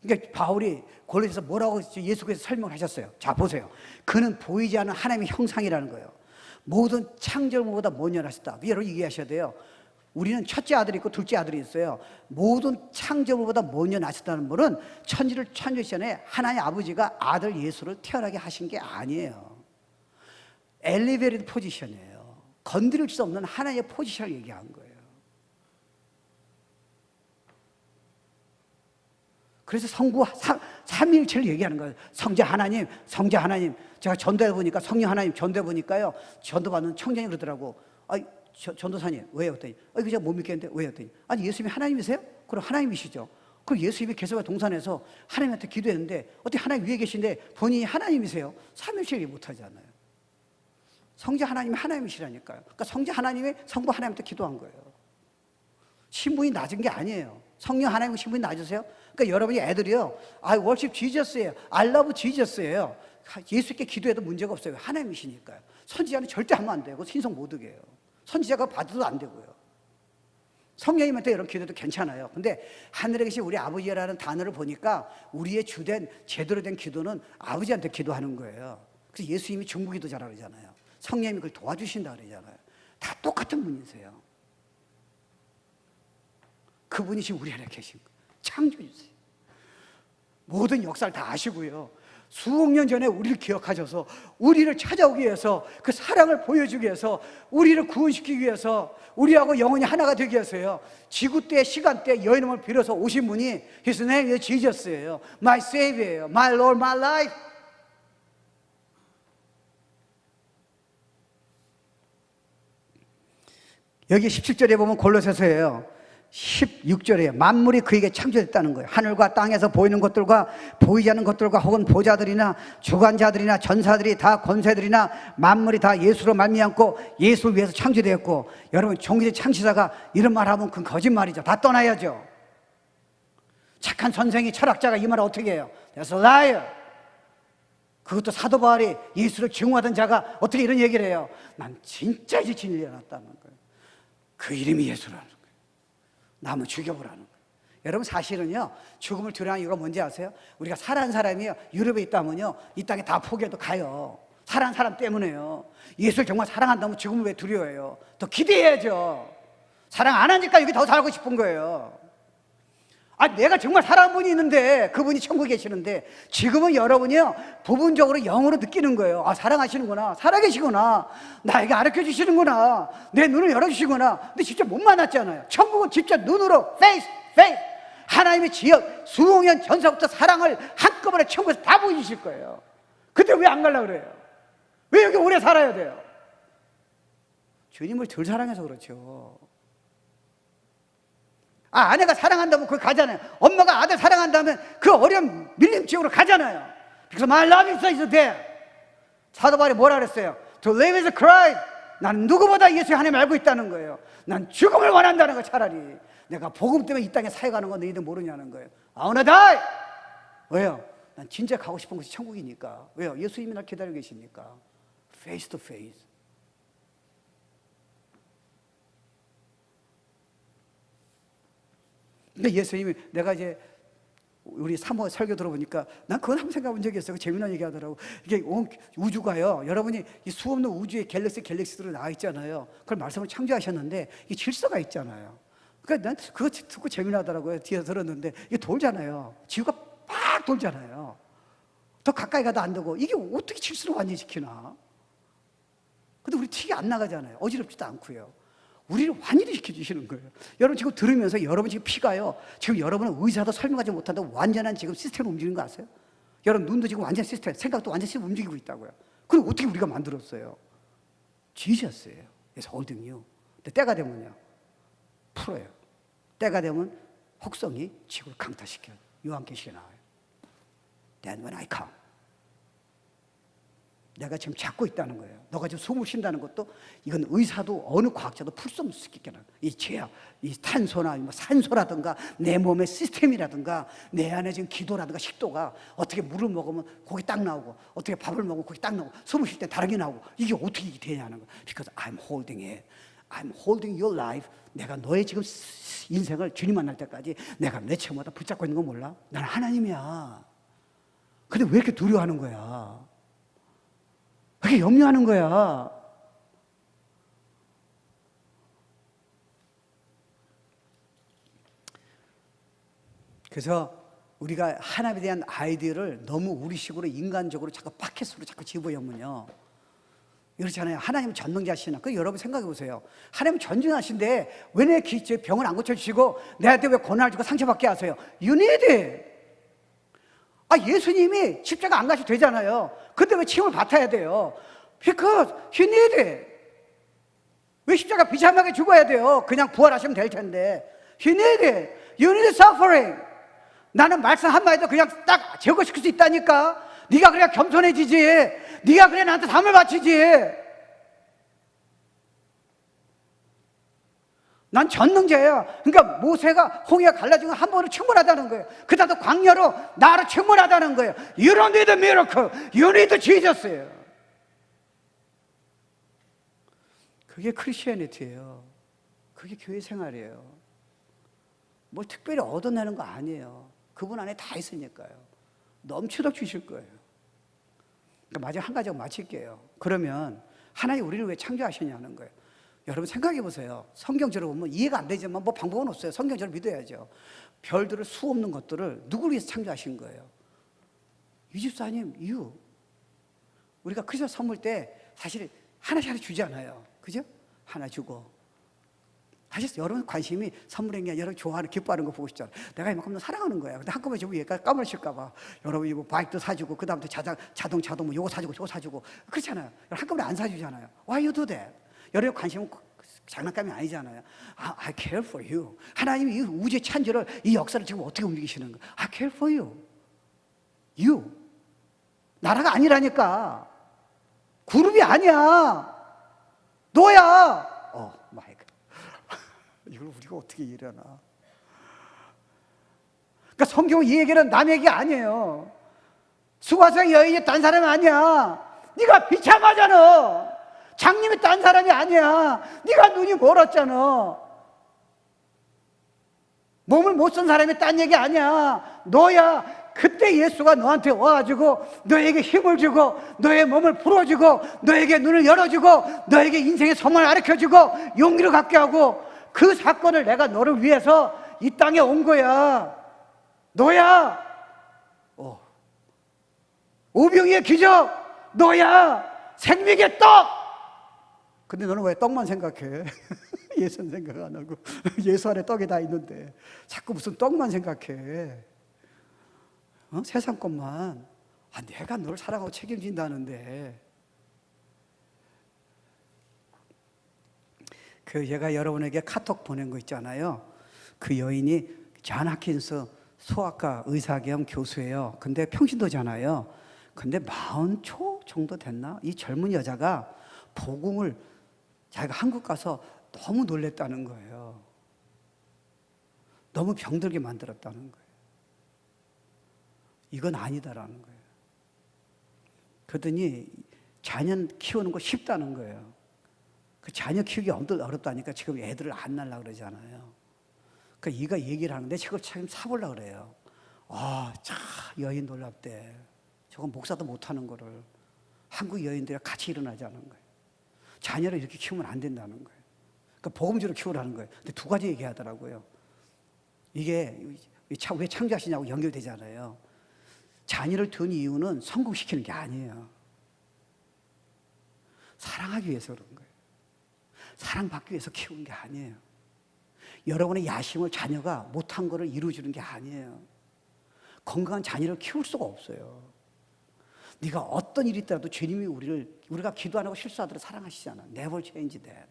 그러니까 바울이 골로새서 뭐라고 예수께서 설명하셨어요. 자, 보세요. 그는 보이지 않는 하나님의 형상이라는 거예요. 모든 창조물보다 먼저하셨다. 여러분 이해하셔야 돼요. 우리는 첫째 아들이 있고 둘째 아들이 있어요. 모든 창조물보다 먼저 나셨다는 분은 천지를 창조하기 전에 하나님 아버지가 아들 예수를 태어나게 하신 게 아니에요. 엘리베이터 포지션이에요. 건드릴 수 없는 하나님의 포지션을 얘기한 거예요. 그래서 성부 삼위일체를 얘기하는 거예요. 성자 하나님. 제가 전도해 보니까 성령 하나님 전도해 보니까요. 전도받는 청년이 그러더라고. 전도사님 왜요? 그랬더니 이거 제가 못 믿겠는데 왜요? 그랬더니 아니 예수님이 하나님이세요? 그럼 하나님이시죠. 그럼 예수님이 개세와 동산에서 하나님한테 기도했는데 어떻게 하나님 위에 계신데 본인이 하나님이세요? 삼위일체를 못하잖아요. 성자 하나님이 하나님이시라니까요. 그러니까 성자 하나님이 성부 하나님한테 기도한 거예요. 신분이 낮은 게 아니에요. 성령 하나님 신분이 낮으세요? 그러니까 여러분이 애들이요, I worship Jesus예요, I love Jesus예요. 예수께 기도해도 문제가 없어요. 하나님이시니까요. 선지자는 절대 하면 안 되고 신성 못 오게 해요. 선지자가 받아도 안 되고요. 성령님한테 이런 기도도 괜찮아요. 근데 하늘에 계신 우리 아버지라는 단어를 보니까 우리의 주된 제대로 된 기도는 아버지한테 기도하는 거예요. 그래서 예수님이 중보기도 잘하잖아요. 그러잖아요. 성령님이 그걸 도와주신다 그러잖아요. 다 똑같은 분이세요. 그분이 지금 우리 안에 계신 거예요. 창조주세요. 모든 역사를 다 아시고요. 수억 년 전에 우리를 기억하셔서 우리를 찾아오기 위해서 그 사랑을 보여주기 위해서 우리를 구원시키기 위해서 우리하고 영원히 하나가 되기 위해서요. 지구대 시간대 여인음을 빌어서 오신 분이 His name is Jesus예요. My Savior예요. My Lord, my life. 여기 17절에 보면 골로새서예요. 16절에 만물이 그에게 창조됐다는 거예요. 하늘과 땅에서 보이는 것들과 보이지 않는 것들과 혹은 보좌들이나 주관자들이나 전사들이 다 권세들이나 만물이 다 예수로 말미암고 예수를 위해서 창조되었고, 여러분 종기의 창시자가 이런 말하면 그건 거짓말이죠. 다 떠나야죠. 착한 선생이 철학자가 이 말을 어떻게 해요? That's a liar. 그것도 사도 바울이 예수를 증오하던 자가 어떻게 이런 얘기를 해요? 난 진짜 이제 진리를 알았다는 거예요. 그 이름이 예수라는 거예요. 남을 죽여보라는 거예요. 여러분 사실은요, 죽음을 두려워하는 이유가 뭔지 아세요? 우리가 사랑하는 사람이요, 유럽에 있다면요 이 땅에 다 포기해도 가요. 사랑하는 사람 때문에요. 예수를 정말 사랑한다면 죽음을 왜 두려워해요? 더 기대해야죠. 사랑 안 하니까 여기 더 살고 싶은 거예요. 내가 정말 사랑하는 분이 있는데 그분이 천국에 계시는데, 지금은 여러분이요 부분적으로 영으로 느끼는 거예요. 사랑하시는구나, 살아계시구나, 나에게 가르쳐 주시는구나, 내 눈을 열어주시구나. 근데 직접 못 만났잖아요. 천국은 직접 눈으로 페이스 하나님의 지역 수억 년 전서부터 사랑을 한꺼번에 천국에서 다 보여주실 거예요. 근데 왜 안 가려고 그래요? 왜 여기 오래 살아야 돼요? 주님을 덜 사랑해서 그렇죠. 아내가 사랑한다면 거기 가잖아요. 엄마가 아들 사랑한다면 그 어려운 밀림 지역으로 가잖아요. 그래서 my love is there. 사도 바울이 뭐라 그랬어요? To live is Christ. 난 누구보다 예수의 하나님을 알고 있다는 거예요. 난 죽음을 원한다는 거. 차라리 내가 복음 때문에 이 땅에 사역하는 건 너희들 모르냐는 거예요. I wanna die. 왜요? 난 진짜 가고 싶은 곳이 천국이니까. 왜요? 예수님이 날 기다리고 계시니까. Face to face. 근데 예수님이, 내가 이제 우리 3호 설교 들어보니까 난 그건 한번 생각해 본 적이 있어요. 재미난 얘기 하더라고. 이게 온 우주가요, 여러분이 이 수없는 우주의 갤럭시들이 나와 있잖아요. 그걸 말씀을 창조하셨는데 이 질서가 있잖아요. 그러니까 난 그거 듣고 재미나더라고요. 뒤에서 들었는데 이게 돌잖아요. 지구가 막 돌잖아요. 더 가까이 가도 안 되고, 이게 어떻게 질서를 완전히 지키나? 근데 우리 틱이 안 나가잖아요. 어지럽지도 않고요. 우리를 완전히 시켜주시는 거예요. 여러분 지금 들으면서 여러분 지금 피가요, 지금 여러분은 의사도 설명하지 못한다고 완전한 지금 시스템을 움직이는 거 아세요? 여러분 눈도 지금 완전 시스템, 생각도 완전 시스템 움직이고 있다고요. 그럼 어떻게 우리가 만들었어요? 지으셨어요. 그래서 holding you. 근데 때가 되면요 풀어요. 때가 되면 혹성이 지구를 강타시켜요. 요한계시록에 나와요. Then when I come. 내가 지금 잡고 있다는 거예요. 너가 지금 숨을 쉰다는 것도 이건 의사도 어느 과학자도 풀 수 없을 수 있겠나. 이 죄악, 이 탄소나 뭐 산소라든가 내 몸의 시스템이라든가 내 안에 지금 기도라든가 식도가 어떻게 물을 먹으면 고기 딱 나오고 어떻게 밥을 먹으면 고기 딱 나오고 숨을 쉴 때 다르게 나오고 이게 어떻게 되냐는 거예요. Because I'm holding it. I'm holding your life. 내가 너의 지금 인생을 주님 만날 때까지 내가 내 처마다 붙잡고 있는 거 몰라? 나는 하나님이야. 근데 왜 이렇게 두려워하는 거야? 왜 이렇게 염려하는 거야? 그래서 우리가 하나님에 대한 아이디어를 너무 우리식으로 인간적으로 자꾸 바켓으로 자꾸 집어넣으면요, 그렇잖아요. 하나님은 전능자시나. 그 여러분 생각해 보세요. 하나님은 전능하신데 왜 내 병을 안 고쳐주시고 내한테 왜 고난을 주고 상처받게 하세요? You need it. 예수님이 십자가 안 가셔도 되잖아요. 근데 왜 침을 뱉어야 돼요? Because He need it. 왜 십자가 비참하게 죽어야 돼요? 그냥 부활하시면 될 텐데. He need it. You need suffering. 나는 말씀 한마디도 그냥 딱 제거시킬 수 있다니까. 네가 그래야 겸손해지지. 네가 그래야 나한테 담을 바치지. 난 전능자야. 그러니까 모세가 홍해가 갈라진 건 한 번으로 충분하다는 거예요. 그 다음에 광야로 나로 충분하다는 거예요. You don't need a miracle. You need Jesus예요. 그게 크리스천이티예요. 그게 교회 생활이에요. 뭐 특별히 얻어내는 거 아니에요. 그분 안에 다 있으니까요. 넘치도록 주실 거예요. 그러니까 마지막 한 가지 마칠게요. 그러면 하나님 우리를 왜 창조하셨냐는 거예요. 여러분 생각해 보세요. 성경적으로 보면 이해가 안 되지만 뭐 방법은 없어요. 성경적으로 믿어야죠. 별들을 수 없는 것들을 누구를 위해서 창조하신 거예요? 유집사님, 우리가 크리스마스 선물 때 사실 하나씩 주잖아요. 그죠? 하나 주고. 사실 여러분 관심이 선물인 게 아니라 여러분 좋아하는, 기뻐하는 거 보고 싶잖아요. 내가 이만큼 사랑하는 거야. 근데 한꺼번에 주면 얘가 까무러칠까봐 여러분이 뭐 바이크도 사주고 그 다음부터 자동 뭐 요거 사주고 저거 사주고 그렇잖아요. 한꺼번에 안 사주잖아요. Why you do that? 여러분의 관심은 장난감이 아니잖아요. I care for you. 하나님이 이 우주의 찬조를, 이 역사를 지금 어떻게 움직이시는 거예요? I care for you. You. 나라가 아니라니까. 그룹이 아니야. 너야. 마이 갓. 이걸 우리가 어떻게 이해하나? 그러니까 성경 이 얘기는 남 얘기 아니에요. 수가성 여인이 딴 사람이 아니야. 네가 비참하잖아. 장님이 딴 사람이 아니야. 네가 눈이 멀었잖아. 몸을 못 쓴 사람이 딴 얘기 아니야. 너야. 그때 예수가 너한테 와가지고 너에게 힘을 주고 너의 몸을 풀어주고 너에게 눈을 열어주고 너에게 인생의 소망을 가르쳐주고 용기를 갖게 하고 그 사건을 내가 너를 위해서 이 땅에 온 거야. 너야. 오병이의 기적 너야. 생명의 떡. 근데 너는 왜 떡만 생각해? 예수는 생각 안 하고 예수 안에 떡이 다 있는데 자꾸 무슨 떡만 생각해. 세상 것만. 내가 너를 사랑하고 책임진다는데. 제가 여러분에게 카톡 보낸 거 있잖아요. 그 여인이 존 하킨스 소아과 의사 겸 교수예요. 근데 평신도잖아요. 근데 40초 정도 됐나? 이 젊은 여자가 복음을 자기가 한국 가서 너무 놀랬다는 거예요. 너무 병들게 만들었다는 거예요. 이건 아니다라는 거예요. 그러더니 자녀 키우는 거 쉽다는 거예요. 그 자녀 키우기 어렵다니까 지금 애들을 안 낳으려고 그러잖아요. 그러니까 이가 얘기를 하는데 저걸 참 사보려고 그래요. 참 여인 놀랍대. 저건 목사도 못하는 거를 한국 여인들이 같이 일어나자는 거예요. 자녀를 이렇게 키우면 안 된다는 거예요. 그러니까 복음주로 키우라는 거예요. 근데 두 가지 얘기하더라고요. 이게 왜 창조하시냐고 연결되잖아요. 자녀를 둔 이유는 성공시키는 게 아니에요. 사랑하기 위해서 그런 거예요. 사랑받기 위해서 키우는 게 아니에요. 여러분의 야심을 자녀가 못한 거를 이루어주는 게 아니에요. 건강한 자녀를 키울 수가 없어요. 네가 어떤 일이 있더라도 주님이 우리가 기도 안 하고 실수하더라도 사랑하시잖아. Never change that.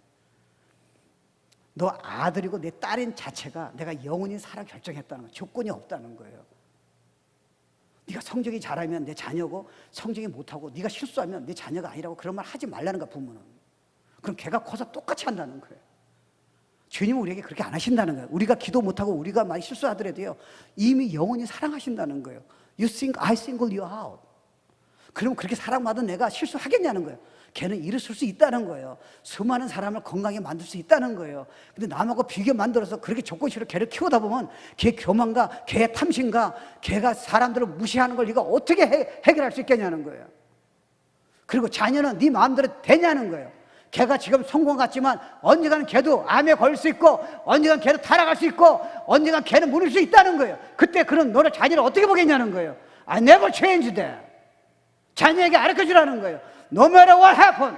너 아들이고 내 딸인 자체가 내가 영원히 살아 결정했다는 거예요. 조건이 없다는 거예요. 네가 성적이 잘하면 내 자녀고 성적이 못하고 네가 실수하면 네 자녀가 아니라고 그런 말 하지 말라는 거야, 부모는. 그럼 걔가 커서 똑같이 한다는 거예요. 주님은 우리에게 그렇게 안 하신다는 거예요. 우리가 기도 못하고 우리가 많이 실수하더라도요, 이미 영원히 사랑하신다는 거예요. You think I single you out. 그럼 그렇게 사랑받은 내가 실수하겠냐는 거예요. 걔는 일을 쓸 수 있다는 거예요. 수많은 사람을 건강하게 만들 수 있다는 거예요. 근데 남하고 비교 만들어서 그렇게 조건식으로 걔를 키우다 보면 걔 교만과 걔의 탐심과 걔가 사람들을 무시하는 걸 네가 어떻게 해결할 수 있겠냐는 거예요. 그리고 자녀는 네 마음대로 되냐는 거예요. 걔가 지금 성공 같지만 언젠가는 걔도 암에 걸릴 수 있고 언젠가는 걔도 타락할 수 있고 언젠가는 걔는 무너질 수 있다는 거예요. 그때 그런 너를 자녀를 어떻게 보겠냐는 거예요. I never change that. 자녀에게 가르쳐주라는 거예요. No matter what happen.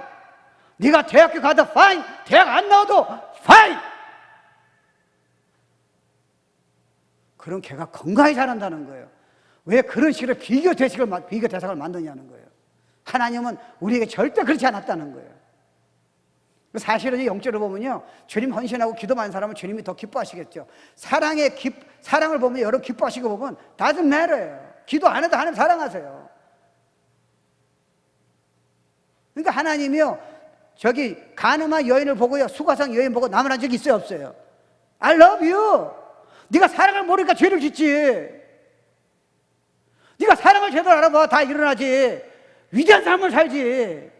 네가 대학교 가도 fine, 대학 안 나와도 fine. 그럼 걔가 건강히 자란다는 거예요. 왜 그런 식으로 비교 대상을 만드냐는 거예요. 하나님은 우리에게 절대 그렇지 않았다는 거예요. 사실은 영적으로 보면요, 주님 헌신하고 기도 많은 사람은 주님이 더 기뻐하시겠죠. 사랑을 보면 여러분 기뻐하시고 보면 doesn't matter예요. 기도 안 해도 하나님 사랑하세요. 그러니까 하나님이요, 저기 가늠한 여인을 보고요, 수가상 여인 보고 나무란 적이 있어요, 없어요? I love you. 네가 사랑을 모르니까 죄를 짓지. 네가 사랑을 제대로 알아봐, 다 일어나지. 위대한 삶을 살지.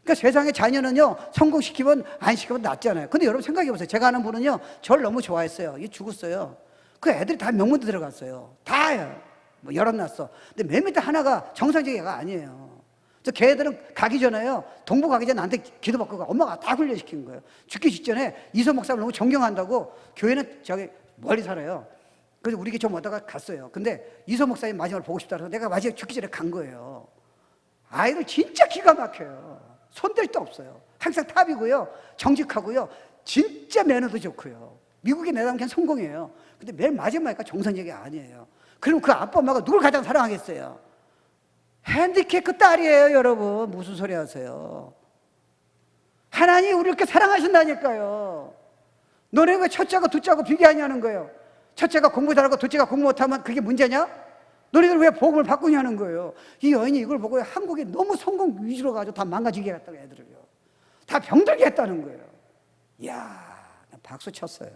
그러니까 세상의 자녀는요, 성공시키면 안 시키면 낫잖아요. 근데 여러분 생각해 보세요. 제가 아는 분은요, 저를 너무 좋아했어요. 이 죽었어요. 그 애들이 다 명문대 들어갔어요. 다요. 뭐 열어놨어. 근데 맨 밑에 하나가 정상적인 애가 아니에요. 저 걔들은 가기 전에요, 동부 가기 전에 나한테 기도받고 가. 엄마가 다 훈련시킨 거예요. 죽기 직전에 이서 목사를 너무 존경한다고, 교회는 저기 멀리 살아요. 그래서 우리 좀 오다가 갔어요. 근데 이서 목사님 마지막을 보고 싶다 그래서 내가 마지막에 죽기 전에 간 거예요. 아이들 진짜 기가 막혀요. 손댈 데 없어요. 항상 탑이고요, 정직하고요, 진짜 매너도 좋고요. 미국에 내다보면 그냥 성공이에요. 근데 맨 마지막이니까 정상적이 아니에요. 그럼 그 아빠 엄마가 누굴 가장 사랑하겠어요? 핸디캡 그 딸이에요. 여러분 무슨 소리 하세요? 하나님이 우리를 이렇게 사랑하신다니까요. 너네 왜 첫째하고 둘째하고 비교하냐는 거예요. 첫째가 공부 잘하고 둘째가 공부 못하면 그게 문제냐? 너희들 왜 복음을 바꾸냐는 거예요. 이 여인이 이걸 보고 한국이 너무 성공 위주로 가지고 다 망가지게 했다고, 애들을요. 다 병들게 했다는 거예요. 이야, 나 박수 쳤어요.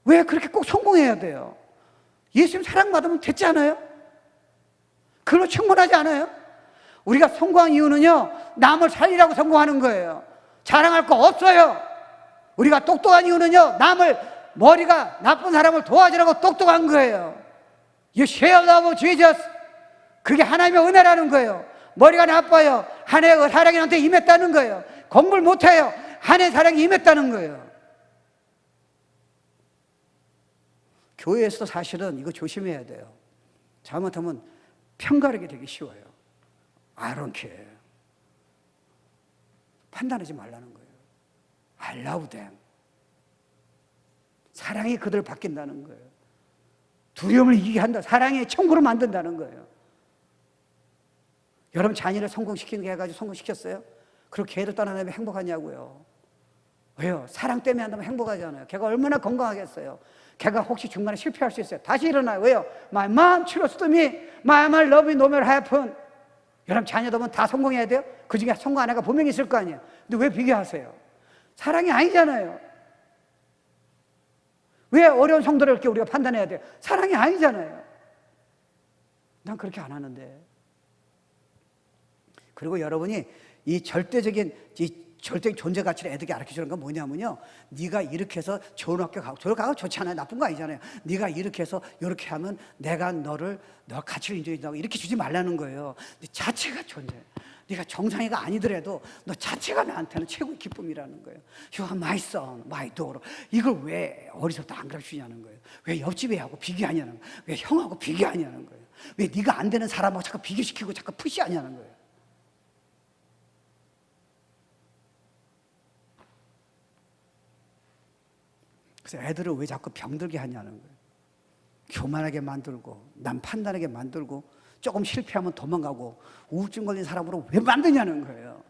왜 그렇게 꼭 성공해야 돼요? 예수님 사랑받으면 됐지 않아요? 그걸로 충분하지 않아요? 우리가 성공한 이유는요, 남을 살리라고 성공하는 거예요. 자랑할 거 없어요. 우리가 똑똑한 이유는요, 머리가 나쁜 사람을 도와주라고 똑똑한 거예요. You share love Jesus. 그게 하나님의 은혜라는 거예요. 머리가 나빠요, 하나님의 사랑이 나한테 임했다는 거예요. 공부를 못해요, 하나님의 사랑이 임했다는 거예요. 교회에서도 사실은 이거 조심해야 돼요. 잘못하면 편가르게 되기 쉬워요. I don't care. 판단하지 말라는 거예요. I love them. 사랑이 그들을 바뀐다는 거예요. 두려움을 이기게 한다. 사랑의 천국으로 만든다는 거예요. 여러분 자녀를 성공시키는 게 해가지고 성공시켰어요? 그리고 걔를 떠나면 행복하냐고요. 왜요? 사랑 때문에 한다면 행복하잖아요. 걔가 얼마나 건강하겠어요. 걔가 혹시 중간에 실패할 수 있어요. 다시 일어나요. 왜요? My mom trust me. My mom love me no matter happen. 여러분 자녀 되면 다 성공해야 돼요? 그 중에 성공 안 해가 분명히 있을 거 아니에요. 근데 왜 비교하세요? 사랑이 아니잖아요. 왜 어려운 성도를 이렇게 우리가 판단해야 돼요? 사랑이 아니잖아요. 난 그렇게 안 하는데. 그리고 여러분이 이 절대적인 존재 가치를 애들에게 가르쳐주는 건 뭐냐면요, 네가 이렇게 해서 좋은 학교 가고, 좋은 학교 가고 좋잖아요. 나쁜 거 아니잖아요. 네가 이렇게 해서 이렇게 하면 내가 너 가치를 인정해준다고 이렇게 주지 말라는 거예요. 네 자체가 존재해. 네가 정상이가 아니더라도 너 자체가 나한테는 최고의 기쁨이라는 거예요. You are my son, my daughter. 이걸 왜 어리석도 안 가르치냐는 거예요. 왜 옆집 애하고 비교하냐는 거예요. 왜 형하고 비교하냐는 거예요. 왜 네가 안 되는 사람하고 자꾸 비교시키고 자꾸 푸시하냐는 거예요. 그래서 애들을 왜 자꾸 병들게 하냐는 거예요. 교만하게 만들고 남 판단하게 만들고 조금 실패하면 도망가고 우울증 걸린 사람으로 왜 만드냐는 거예요.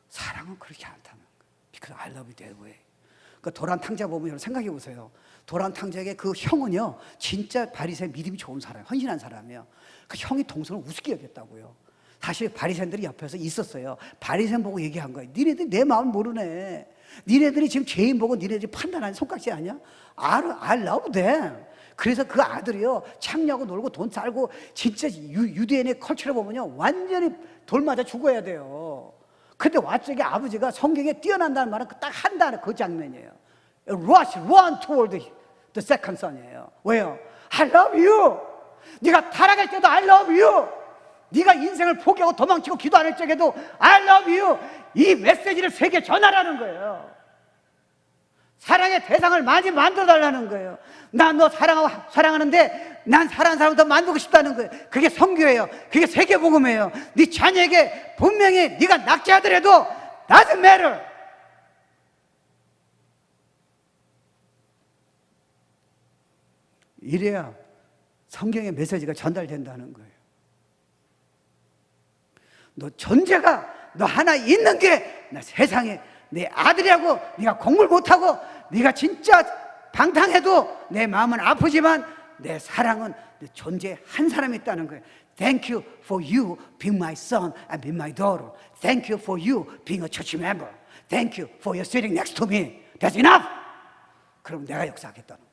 사랑은 그렇게 않다는 거예요. Because I love you that way. 그 도란 탕자 보면 여러분 생각해 보세요. 도란 탕자에게 그 형은요, 진짜 바리새 믿음이 좋은 사람, 헌신한 사람이에요. 그 형이 동생을 우습게 여겼다고요. 사실 바리새인들이 옆에서 있었어요. 바리새인 보고 얘기한 거예요. 니네들이 내 마음 모르네. 니네들이 지금 죄인 보고 니네들이 판단하는 손깍지 아니야? I love them. 그래서 그 아들이요, 창녀하고 놀고 돈 살고, 진짜 유대인의 컬처를 보면요, 완전히 돌 맞아 죽어야 돼요. 근데 갑자기 아버지가 성경에 뛰어난다는 말은 딱 한다는 그 장면이에요. Run toward the second son이에요. 왜요? I love you. 네가 타락할 때도 I love you. 네가 인생을 포기하고 도망치고 기도 안 할 적에도 I love you. 이 메시지를 세계에 전하라는 거예요. 사랑의 대상을 많이 만들어 달라는 거예요. 난 너 사랑하는데 난 사랑하는 사람을 더 만들고 싶다는 거예요. 그게 선교예요. 그게 세계복음이에요. 네 자녀에게 분명히 네가 낙제하더라도 doesn't matter. 이래야 성경의 메시지가 전달된다는 거예요. 너 존재가 너 하나 있는 게 나 세상에 내 아들이라고 네가 공부를 못하고 네가 진짜 방탕해도 내 마음은 아프지만 내 사랑은 내 존재 한 사람이 있다는 거예요. Thank you for you being my son and being my daughter. Thank you for you being a church member. Thank you for your sitting next to me. That's enough. 그럼 내가 역사하겠다는 거예요.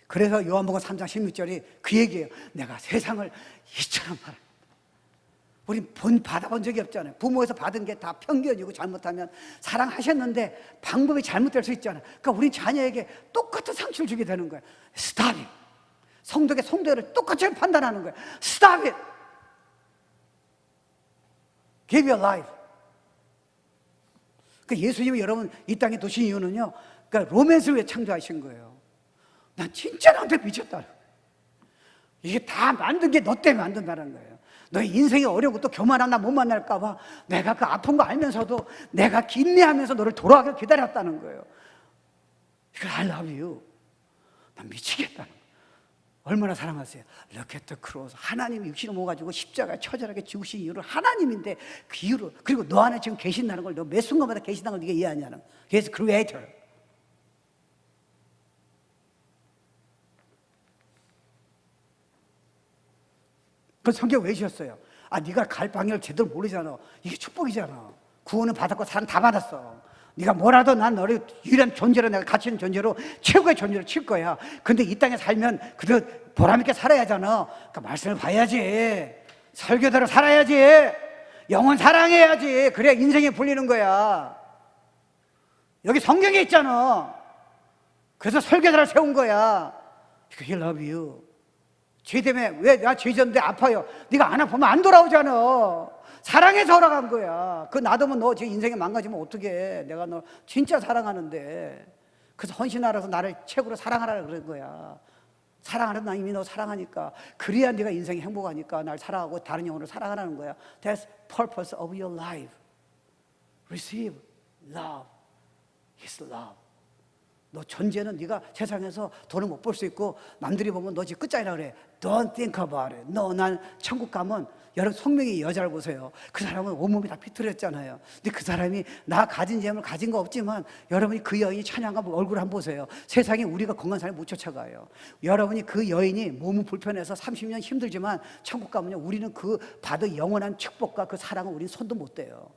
그래서 요한복음 3장 16절이 그 얘기예요. 내가 세상을 이처럼 사랑. 우린 받아본 적이 없잖아요. 부모에서 받은 게 다 편견이고 잘못하면 사랑하셨는데 방법이 잘못될 수 있잖아요. 그러니까 우린 자녀에게 똑같은 상처를 주게 되는 거예요. Stop it. 성도를 똑같이 판단하는 거예요. Stop it. Give your life. 그러니까 예수님이 여러분 이 땅에 두신 이유는요, 그러니까 로맨스를 위해 창조하신 거예요. 난 진짜 나한테 미쳤다. 이게 다 만든 게 너 때문에 만든다는 거예요. 너의 인생이 어려고 또 교만한 나 못 만날까 봐 내가 그 아픈 거 알면서도 내가 인내하면서 너를 돌아가길 기다렸다는 거예요. 이걸 I love you. 난 미치겠다. 얼마나 사랑하세요. Look at the cross. 하나님이 육신을 모아가지고 십자가에 처절하게 죽으신 이유를 하나님인데 그 이유로, 그리고 너 안에 지금 계신다는 걸 너 매 순간마다 계신다는 걸 네가 이해하냐는 거예요. He is creator. 그 성경 왜 주셨어요? 네가 갈 방향을 제대로 모르잖아. 이게 축복이잖아. 구원은 받았고 사랑 다 받았어. 네가 뭐라도 난 너를 유일한 존재로, 내가 가치 있는 존재로, 최고의 존재로 칠 거야. 근데 이 땅에 살면 그래도 보람 있게 살아야 하잖아. 그러니까 말씀을 봐야지. 설교대로 살아야지. 영혼 사랑해야지. 그래야 인생이 풀리는 거야. 여기 성경에 있잖아. 그래서 설교대로 세운 거야. He love you. 죄 때문에 왜 나 죄 졌는데 아파요? 네가 안 아프면 안 돌아오잖아. 사랑해서 돌아간 거야. 그 놔두면 너 지금 인생이 망가지면 어떡해. 내가 너 진짜 사랑하는데. 그래서 헌신하라서 나를 최고로 사랑하라 그런 거야. 사랑하는 나 이미 너 사랑하니까. 그래야 네가 인생이 행복하니까 날 사랑하고 다른 영혼을 사랑하라는 거야. That's purpose of your life. Receive love. His love. 너 존재는 네가 세상에서 돈을 못 벌 수 있고 남들이 보면 너 지금 끝장이라 그래. Don't think about it. 난 천국 가면, 여러분 성명의 여자를 보세요. 그 사람은 온몸이 다 비틀었잖아요. 근데 그 사람이 나 가진 재물 가진 거 없지만 여러분이 그 여인이 찬양한 얼굴 한번 보세요. 세상에 우리가 건강한 사람을 못 쫓아가요. 여러분이 그 여인이 몸은 불편해서 30년 힘들지만 천국 가면요, 우리는 그 받은 영원한 축복과 그 사랑을 우리는 손도 못 대요.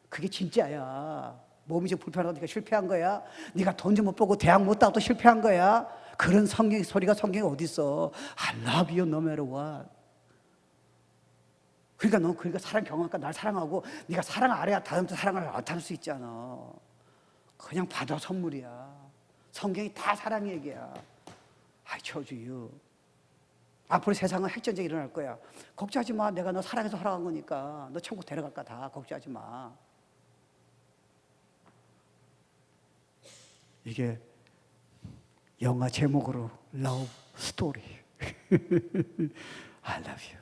그게 진짜야. 몸이 좀 불편하고 네가 실패한 거야? 네가 돈 좀 못 벌고 대학 못 나와도 실패한 거야? 그런 소리가 성경에 어디 있어? I love you no matter what. 그러니까 너 그러니까 사랑 경험하니까 날 사랑하고 네가 사랑 아래야 다음부터 사랑을 나타낼 수 있잖아. 그냥 받아 선물이야. 성경이 다 사랑 얘기야. I chose you. 앞으로 세상은 핵전쟁이 일어날 거야. 걱정하지 마. 내가 너 사랑해서 허락한 거니까. 너 천국 데려갈까 다. 걱정하지 마. 이게 영화 제목으로 Love Story. I love you.